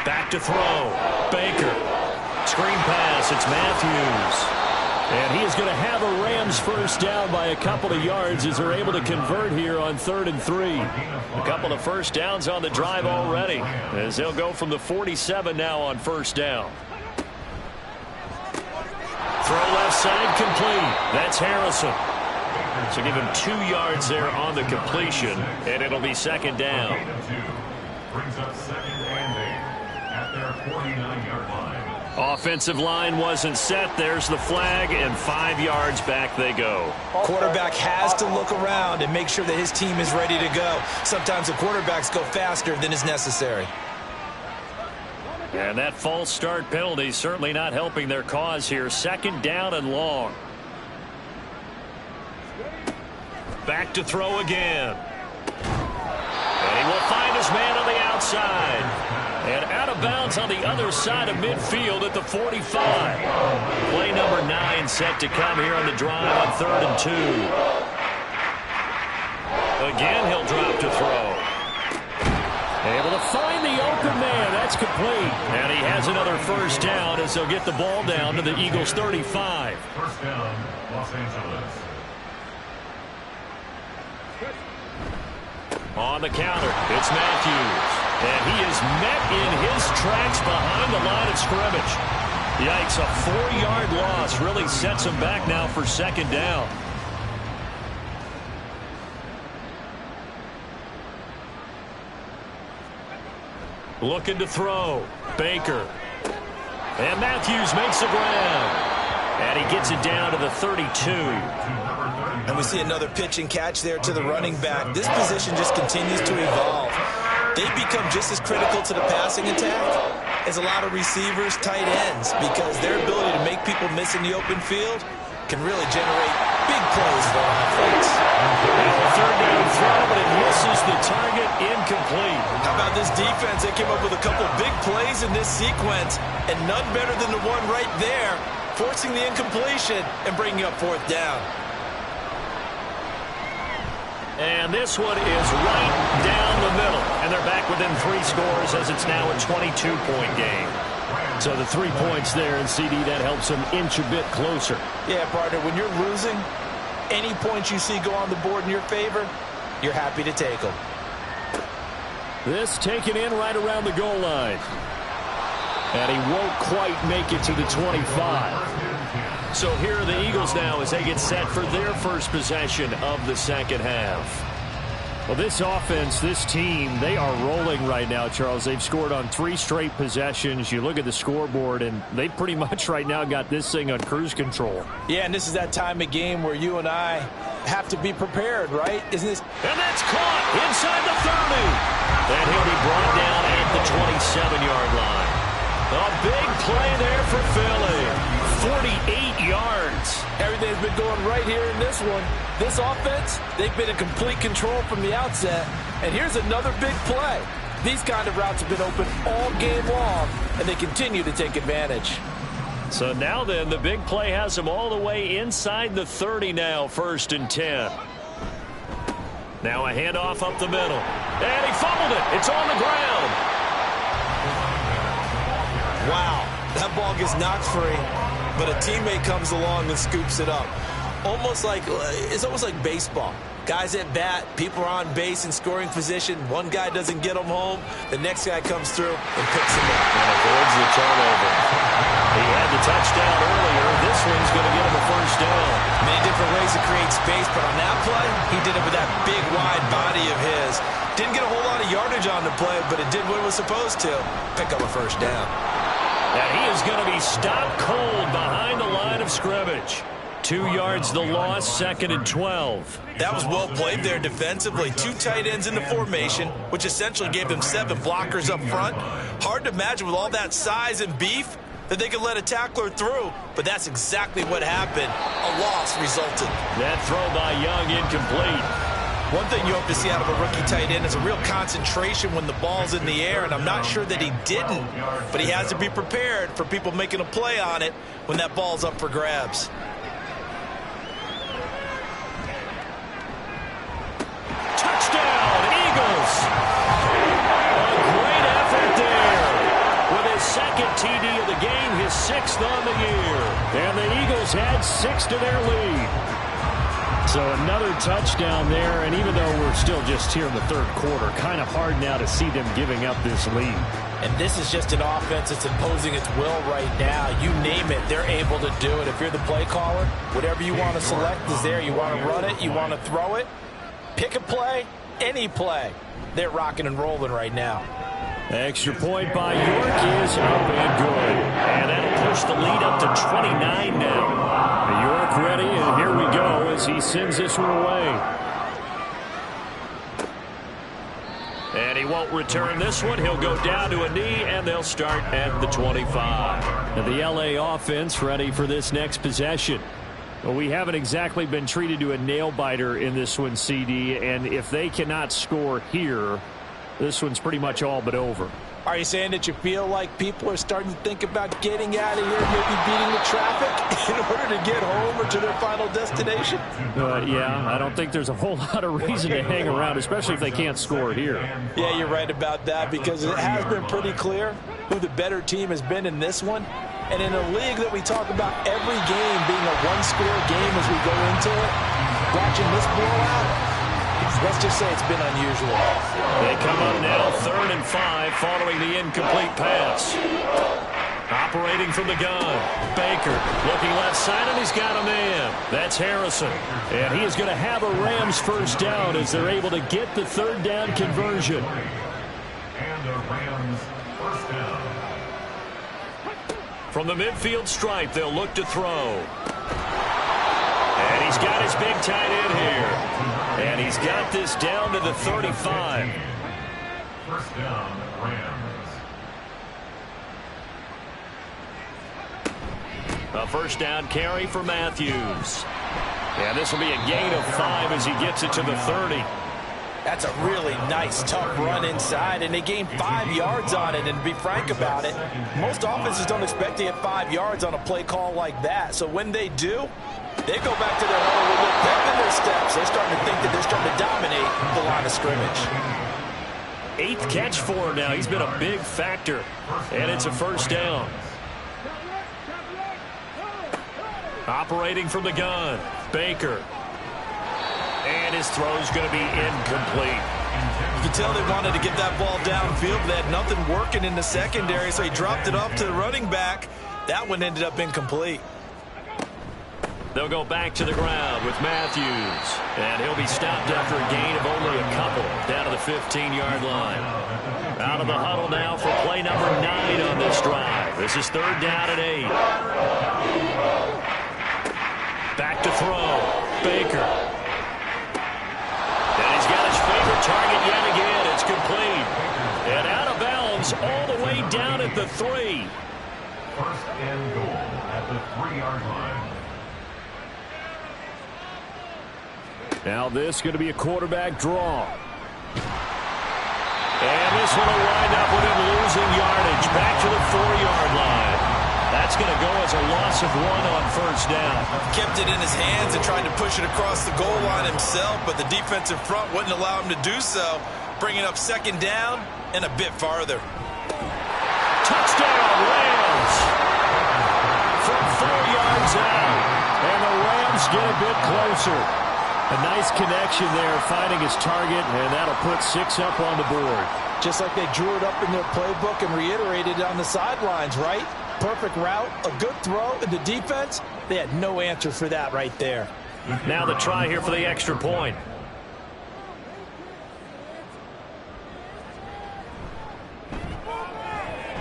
Back to throw. Baker. Screen pass. It's Matthews. And he is going to have a Rams first down by a couple of yards as they're able to convert here on 3rd and 3. A couple of first downs on the drive already as they'll go from the 47 now on first down. Throw left side complete. That's Harrison. So give him 2 yards there on the completion, and it'll be second down. Brings up 2nd and 8 at their 49-yard line. Offensive line wasn't set. There's the flag, and 5 yards back they go. Quarterback has to look around and make sure that his team is ready to go. Sometimes the quarterbacks go faster than is necessary. And that false start penalty certainly not helping their cause here. Second down and long. Back to throw again. And he will find his man on the outside. And out of bounds on the other side of midfield at the 45. Play number 9 set to come here on the drive on 3rd and 2. Again, he'll drop to throw. Able to find the open man. That's complete. And he has another first down as they'll get the ball down to the Eagles' 35. First down, Los Angeles. On the counter, it's Matthews. And he is met in his tracks behind the line of scrimmage. Yikes, a 4-yard loss really sets him back now for second down. Looking to throw. Baker. And Matthews makes the ground. And he gets it down to the 32. And we see another pitch and catch there to the running back. This position just continues to evolve. They become just as critical to the passing attack as a lot of receivers, tight ends, because their ability to make people miss in the open field can really generate big plays for offense. Third down throw, but it misses the target, incomplete. How about this defense? They came up with a couple big plays in this sequence, and none better than the one right there, forcing the incompletion and bringing up 4th down. And this one is right down the middle. And they're back within 3 scores as it's now a 22-point game. So the 3 points there, and CD, that helps them inch a bit closer. Yeah, partner, when you're losing, any points you see go on the board in your favor, you're happy to take them. This taken in right around the goal line. And he won't quite make it to the 25. So here are the Eagles now as they get set for their first possession of the second half. Well, this offense, this team, they are rolling right now, Charles. They've scored on 3 straight possessions. You look at the scoreboard, and they pretty much right now got this thing on cruise control. Yeah, and this is that time of game where you and I have to be prepared, right? Isn't this? And that's caught inside the 30. And he'll be brought down at the 27-yard line. A big play there for Philly. 48 yards. Everything's been going right here in this one. This offense, they've been in complete control from the outset. And here's another big play. These kind of routes have been open all game long, and they continue to take advantage. So now then, the big play has them all the way inside the 30 now, 1st and 10. Now a handoff up the middle. And he fumbled it. It's on the ground. Wow, that ball gets knocked free, but a teammate comes along and scoops it up. It's almost like baseball. Guys at bat, people are on base in scoring position. One guy doesn't get them home. The next guy comes through and picks him up. And avoids the turnover. He had the touchdown earlier. This one's going to get him a 1st down. Many different ways to create space, but on that play, he did it with that big, wide body of his. Didn't get a whole lot of yardage on the play, but it did what it was supposed to. Pick up a 1st down. And he is going to be stopped cold behind the line of scrimmage. 2 yards the loss, 2nd and 12. That was well played there defensively. 2 tight ends in the formation, which essentially gave them 7 blockers up front. Hard to imagine with all that size and beef that they could let a tackler through, but that's exactly what happened. A loss resulted. That throw by Young incomplete. One thing you hope to see out of a rookie tight end is a real concentration when the ball's in the air, and I'm not sure that he didn't, but he has to be prepared for people making a play on it when that ball's up for grabs. Touchdown, Eagles. A great effort there. With his 2nd TD of the game, his 6th on the year. And the Eagles add 6 to their lead. So another touchdown there, and even though we're still just here in the 3rd quarter, kind of hard now to see them giving up this lead. And this is just an offense that's imposing its will right now. You name it, they're able to do it. If you're the play caller, whatever you want to select is there. You want to run it, you want to throw it. Pick a play, any play. They're rocking and rolling right now. Extra point by York is up and good. And that'll push the lead up to 29 now. York ready, and here we go as he sends this one away. And he won't return this one. He'll go down to a knee, and they'll start at the 25. And the LA offense ready for this next possession. Well, we haven't exactly been treated to a nail-biter in this one, CD, and if they cannot score here, this one's pretty much all but over. Are you saying that you feel like people are starting to think about getting out of here, maybe beating the traffic in order to get home or to their final destination? Yeah, I don't think there's a whole lot of reason to hang around, especially if they can't score here. Yeah, you're right about that, because it has been pretty clear who the better team has been in this one. And in a league that we talk about every game being a one-score game as we go into it, watching this blowout, let's just say it's been unusual. They come up now 3rd and 5 following the incomplete pass. Operating from the gun. Baker looking left side, and he's got a man. That's Harrison. And he is going to have a Rams 1st down as they're able to get the 3rd down conversion. And the Rams 1st down. From the midfield stripe, they'll look to throw. And he's got his big tight end here. And he's got this down to the 35. 1st down, Rams. A 1st down carry for Matthews. And this will be a gain of 5 as he gets it to the 30. That's a really nice, tough run inside, and they gained 5 yards on it. And to be frank about it, most offenses don't expect to get 5 yards on a play call like that. So when they do, they go back to their huddle with a pep in their steps. They're starting to think that they're starting to dominate the line of scrimmage. 8th catch for him now. He's been a big factor. And it's a 1st down. Operating from the gun, Baker. And his throw's going to be incomplete. You can tell they wanted to get that ball downfield, but they had nothing working in the secondary, so he dropped it off to the running back. That one ended up incomplete. They'll go back to the ground with Matthews. And he'll be stopped after a gain of only a couple down to the 15-yard line. Out of the huddle now for play number 9 on this drive. This is 3rd down and 8. Back to throw. Baker. And he's got his favorite target yet again. It's complete. And out of bounds all the way down at the 3. 1st and goal at the 3-yard line. Now this is going to be a quarterback draw. And this one will wind up with him losing yardage back to the 4-yard line. That's going to go as a loss of 1 on 1st down. Kept it in his hands and tried to push it across the goal line himself, but the defensive front wouldn't allow him to do so, bringing up 2nd down and a bit farther. Touchdown, Rams! From 4 yards out. And the Rams get a bit closer. A nice connection there, finding his target, and that'll put 6 up on the board. Just like they drew it up in their playbook and reiterated it on the sidelines, right? Perfect route, a good throw, and the defense, they had no answer for that right there. Now the try here for the extra point.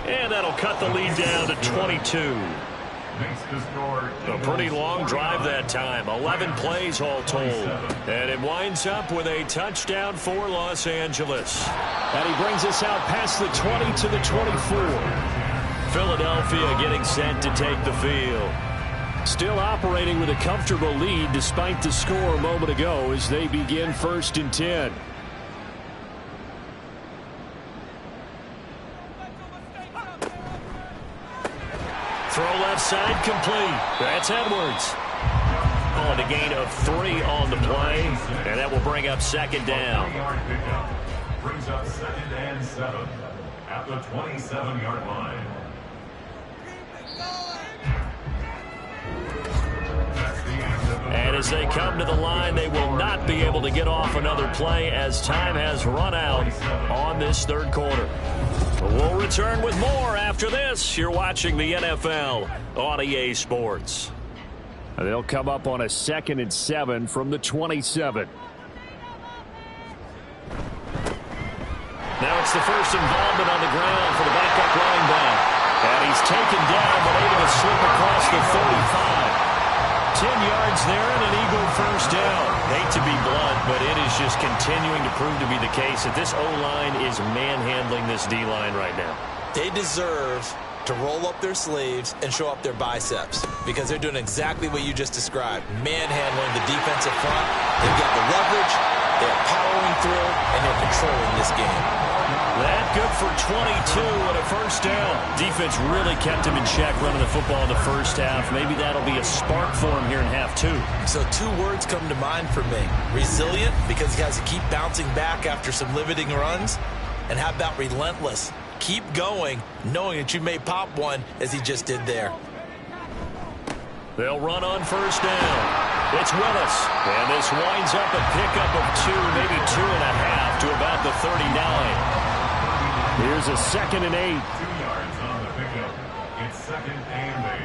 And that'll cut the lead down to 22. A pretty long drive that time. 11 plays all told. And it winds up with a touchdown for Los Angeles. And he brings us out past the 20 to the 24. Philadelphia getting set to take the field. Still operating with a comfortable lead despite the score a moment ago as they begin 1st and 10. Throw left side complete. That's Edwards. On a gain of 3 on the play, and that will bring up 2nd down. Brings up 2nd and 7 at the 27-yard line. And as they come to the line, they will not be able to get off another play as time has run out on this 3rd quarter. We'll return with more after this. You're watching the NFL on EA Sports. They'll come up on a 2nd and 7 from the 27. Now it's the first involvement on the ground for the backup running back. And he's taken down but able to slip across the 35. 10 yards there and an Eagle 1st down. Hate to be blunt, but it is just continuing to prove to be the case that this O-line is manhandling this D-line right now. They deserve to roll up their sleeves and show up their biceps because they're doing exactly what you just described, manhandling the defensive front. They've got the leverage, they're powering through, and they're controlling this game. That good for 22 and a 1st down. Defense really kept him in check running the football in the 1st half. Maybe that'll be a spark for him here in half 2. So 2 words come to mind for me. Resilient, because he has to keep bouncing back after some limiting runs. And how about relentless? Keep going, knowing that you may pop one as he just did there. They'll run on 1st down. It's Willis. And this winds up a pickup of 2, maybe 2.5 to about the 39. Here's a 2nd and 8. 2 yards on the pickup. It's 2nd and 8.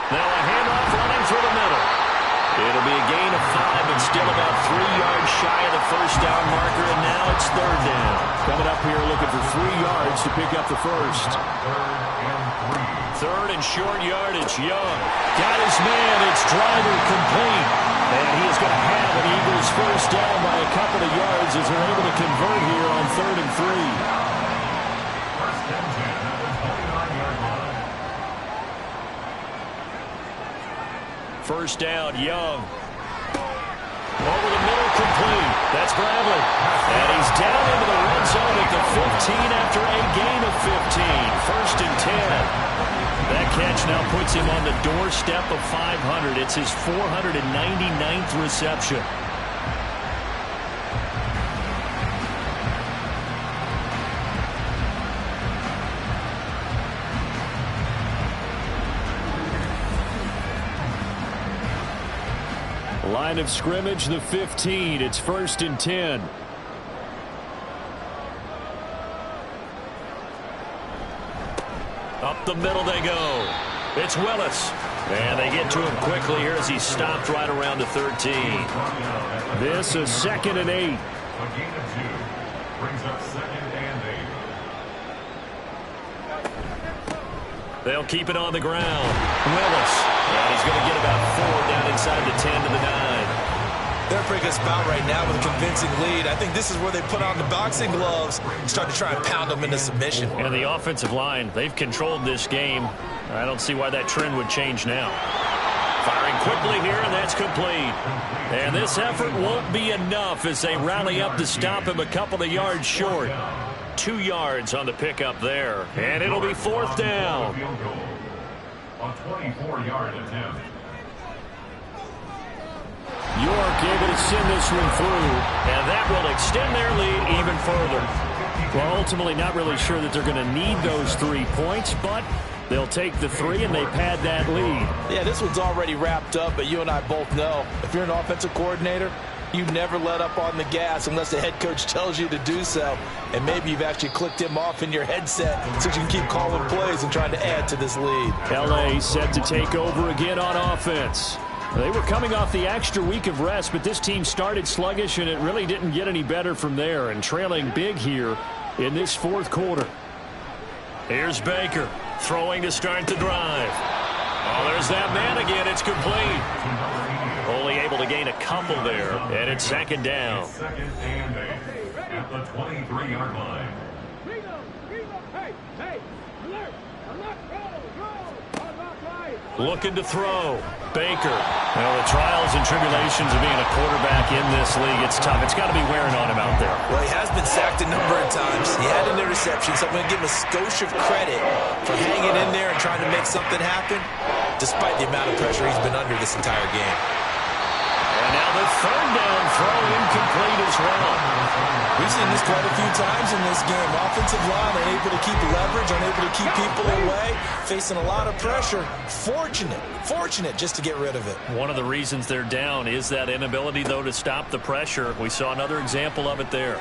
Now a handoff running through the middle. It'll be a gain of 5, but still about 3 yards shy of the 1st down marker, and now it's 3rd down. Coming up here looking for 3 yards to pick up the 1st. 3rd and short yardage. Young got his man. It's driver complete. And he is going to have an Eagles 1st down by a couple of yards as they're able to convert here on 3rd and 3. 1st and 10 at the 29-yard line. 1st down, Young. Over the middle, complete. That's Bradley. And he's down into the red zone at the 15 after a gain of 15. 1st and 10. That catch now puts him on the doorstep of 500. It's his 499th reception. Line of scrimmage, the 15. It's 1st and 10. Up the middle they go. It's Willis. And they get to him quickly here as he stopped right around the 13. This is 2nd and 8. A gain of 2 brings up 2nd and 8. They'll keep it on the ground. Willis. And he's going to get about 4 down inside the 10 to the 9. They're a pretty good spot right now with a convincing lead. I think this is where they put on the boxing gloves and start to try and pound them into submission. And the offensive line, they've controlled this game. I don't see why that trend would change now. Firing quickly here, and that's complete. And this effort won't be enough as they rally up to stop him a couple of yards short. 2 yards on the pickup there. And it'll be 4th down. A 24-yard attempt. York able to send this one through. And that will extend their lead even further. Well, ultimately not really sure that they're going to need those 3 points, but they'll take the 3 and they pad that lead. Yeah, this one's already wrapped up, but you and I both know if you're an offensive coordinator, you never let up on the gas unless the head coach tells you to do so. And maybe you've actually clicked him off in your headset so you can keep calling plays and trying to add to this lead. L.A. set to take over again on offense. They were coming off the extra week of rest, but this team started sluggish, and it really didn't get any better from there, and trailing big here in this 4th quarter. Here's Baker throwing to start the drive. Oh, there's that man again. It's complete. Only able to gain a couple there, and it's 2nd down. 2nd and 8 at the 23-yard line. Looking to throw. Baker. Well, the trials and tribulations of being a quarterback in this league, it's tough. It's got to be wearing on him out there. Well, he has been sacked a number of times. He had an interception, so I'm going to give him a skosh of credit for hanging in there and trying to make something happen, despite the amount of pressure he's been under this entire game. And now the 3rd down throw incomplete as well. We've seen this quite a few times in this game. Offensive line unable to keep leverage, unable to keep people away, facing a lot of pressure. Fortunate just to get rid of it. One of the reasons they're down is that inability, though, to stop the pressure. We saw another example of it there.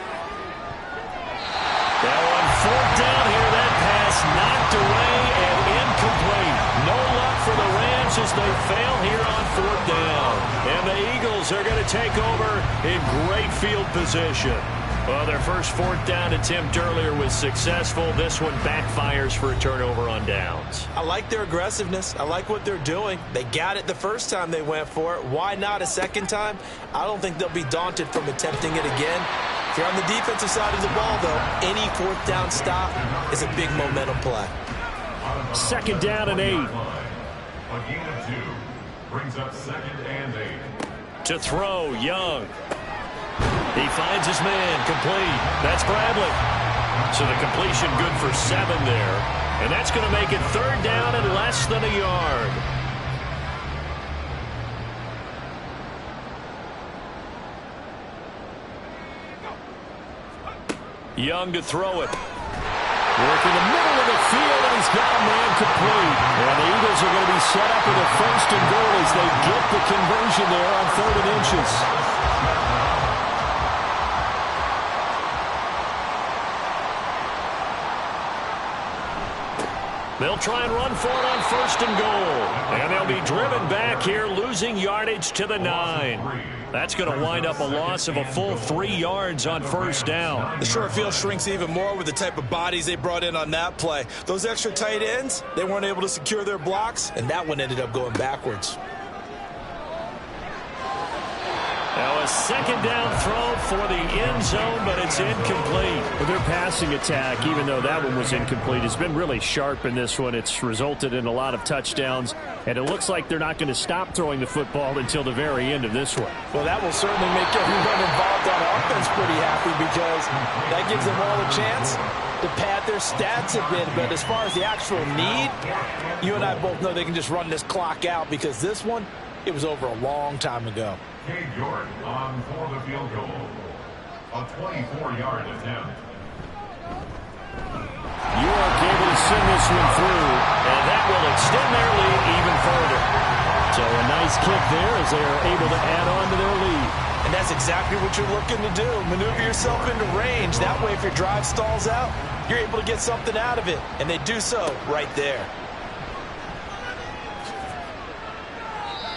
Now on 4th down here, that pass knocked away and incomplete. No luck for the Rams as they fail here on 4th down. And the Eagles are going to take over in great field position. Well, their first 4th down attempt earlier was successful. This one backfires for a turnover on downs. I like their aggressiveness. I like what they're doing. They got it the first time they went for it. Why not a second time? I don't think they'll be daunted from attempting it again. If you're on the defensive side of the ball, though, any 4th down stop is a big momentum play. 2nd down and 8. A gain of 2 brings up 2nd and 8. To throw, Young. He finds his man, complete. That's Bradley. So the completion good for 7 there. And that's going to make it 3rd down and less than a yard. Young to throw it. Work in the middle of the field, and he's got a man complete. And the Eagles are going to be set up with a 1st and goal as they get the conversion there on 3rd and inches. They'll try and run for it on 1st and goal. And they'll be driven back here, losing yardage to the 9. That's going to wind up a loss of a full 3 yards on 1st down. The short field shrinks even more with the type of bodies they brought in on that play. Those extra tight ends, they weren't able to secure their blocks, and that one ended up going backwards. Now a 2nd down throw for the end zone, but it's incomplete. Well, their passing attack, even though that one was incomplete, has been really sharp in this one. It's resulted in a lot of touchdowns, and it looks like they're not going to stop throwing the football until the very end of this one. Well, that will certainly make everyone involved on offense pretty happy because that gives them all a chance to pad their stats a bit. But as far as the actual need, you and I both know they can just run this clock out because this one, it was over a long time ago. Cade York on for the field goal. A 24-yard attempt. York able to send this one through, and that will extend their lead even further. So a nice kick there as they are able to add on to their lead. And that's exactly what you're looking to do. Maneuver yourself into range. That way, if your drive stalls out, you're able to get something out of it. And they do so right there.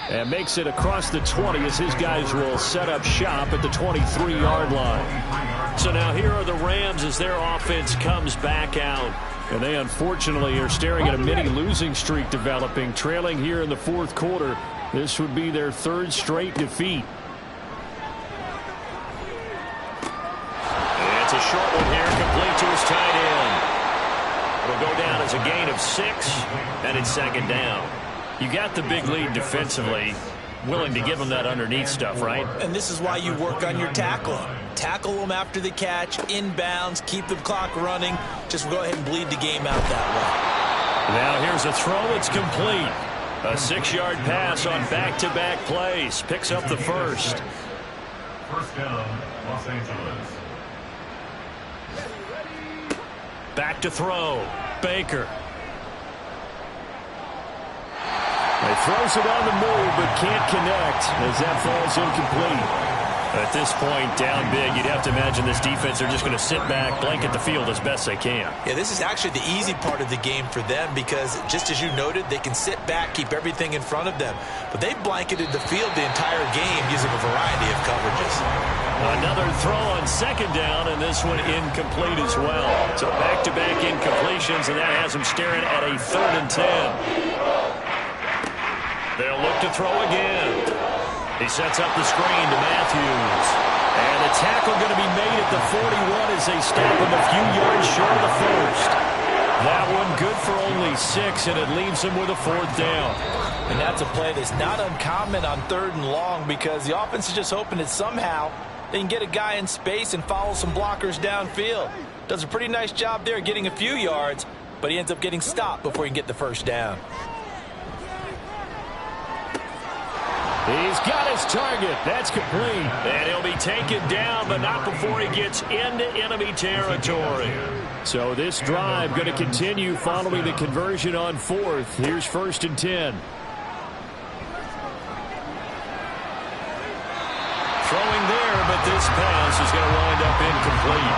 And makes it across the 20 as his guys will set up shop at the 23-yard line. So now here are the Rams as their offense comes back out. And they unfortunately are staring at a mini losing streak developing, trailing here in the fourth quarter. This would be their third straight defeat. And it's a short one here, complete to his tight end. It'll go down as a gain of 6, and it's second down. You got the big lead defensively, willing to give them that underneath stuff, right? And this is why you work on your tackling. Tackle them after the catch, inbounds, keep the clock running. Just go ahead and bleed the game out that way. Now here's a throw. It's complete. A 6-yard pass on back-to-back plays. Picks up the first. First down, Los Angeles. Back to throw. Baker. He throws it on the move, but can't connect as that falls incomplete. At this point, down big, you'd have to imagine this defense are just going to sit back, blanket the field as best they can. Yeah, this is actually the easy part of the game for them because, just as you noted, they can sit back, keep everything in front of them. But they blanketed the field the entire game using a variety of coverages. Another throw on second down, and this one incomplete as well. So back-to-back incompletions, and that has them staring at a 3rd and 10. They'll look to throw again. He sets up the screen to Matthews. And the tackle going to be made at the 41 as they stop him a few yards short of the first. That one good for only 6, and it leaves him with a 4th down. And that's a play that's not uncommon on 3rd and long because the offense is just hoping that somehow they can get a guy in space and follow some blockers downfield. Does a pretty nice job there getting a few yards, but he ends up getting stopped before he can get the first down. He's got his target. That's complete. And he'll be taken down, but not before he gets into enemy territory. So this drive going to continue following the conversion on 4th. Here's 1st and 10. Throwing there, but this pass is going to wind up incomplete.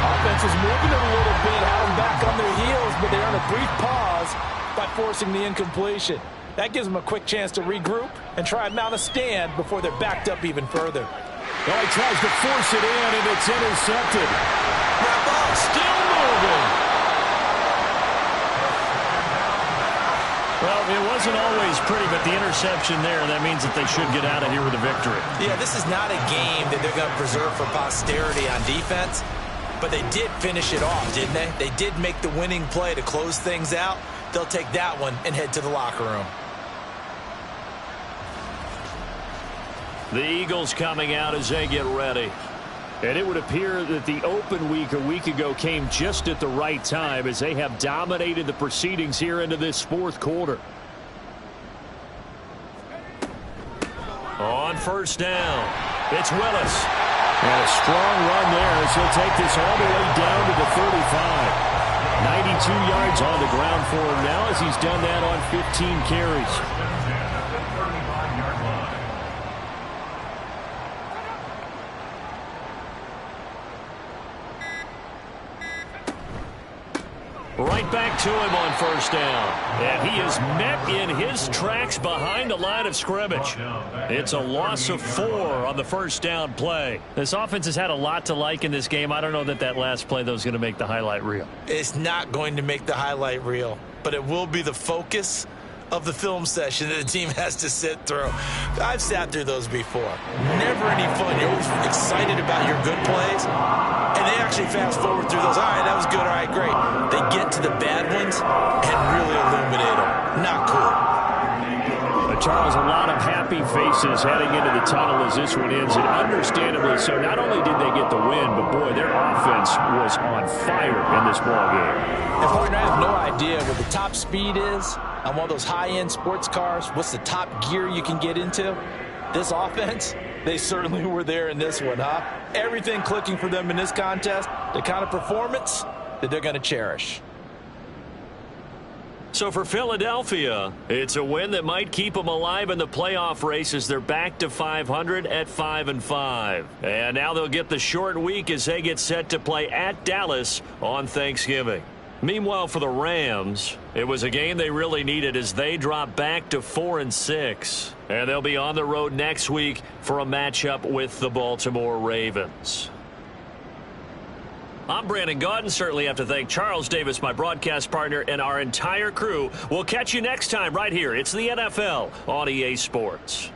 Offense was moving it a little bit, had them back on their heels, but they earn a brief pause by forcing the incompletion. That gives them a quick chance to regroup and try and mount a stand before they're backed up even further. Well, he tries to force it in, and it's intercepted. That ball still moving. Well, it wasn't always pretty, but the interception there, that means that they should get out of here with a victory. Yeah, this is not a game that they're going to preserve for posterity on defense, but they did finish it off, didn't they? They did make the winning play to close things out. They'll take that one and head to the locker room. The Eagles coming out as they get ready. And it would appear that the open week a week ago came just at the right time as they have dominated the proceedings here into this 4th quarter. On 1st down, it's Willis. And a strong run there as he'll take this all the way down to the 35. 92 yards on the ground for him now as he's done that on 15 carries. Right back to him on 1st down. And he is met in his tracks behind the line of scrimmage. It's a loss of 4 on the 1st down play. This offense has had a lot to like in this game. I don't know that last play, though, is going to make the highlight reel. It's not going to make the highlight reel, but it will be the focus of the film session that the team has to sit through. I've sat through those before. Never any fun. You're always excited about your good plays, and they actually fast forward through those. All right, that was good. All right, great. They get to the bad ones and really illuminate them. Not cool. Charles, a lot of happy faces heading into the tunnel as this one ends, and understandably so. Not only did they get the win, but boy, their offense was on fire in this ballgame. And partner, I have no idea what the top speed is on one of those high-end sports cars. What's the top gear you can get into? This offense, they certainly were there in this one, huh? Everything clicking for them in this contest, the kind of performance that they're going to cherish. So for Philadelphia, it's a win that might keep them alive in the playoff race as they're back to 500 at 5-5. And now they'll get the short week as they get set to play at Dallas on Thanksgiving. Meanwhile, for the Rams, it was a game they really needed as they drop back to 4-6. And they'll be on the road next week for a matchup with the Baltimore Ravens. I'm Brandon Gaudin. Certainly have to thank Charles Davis, my broadcast partner, and our entire crew. We'll catch you next time right here. It's the NFL on EA Sports.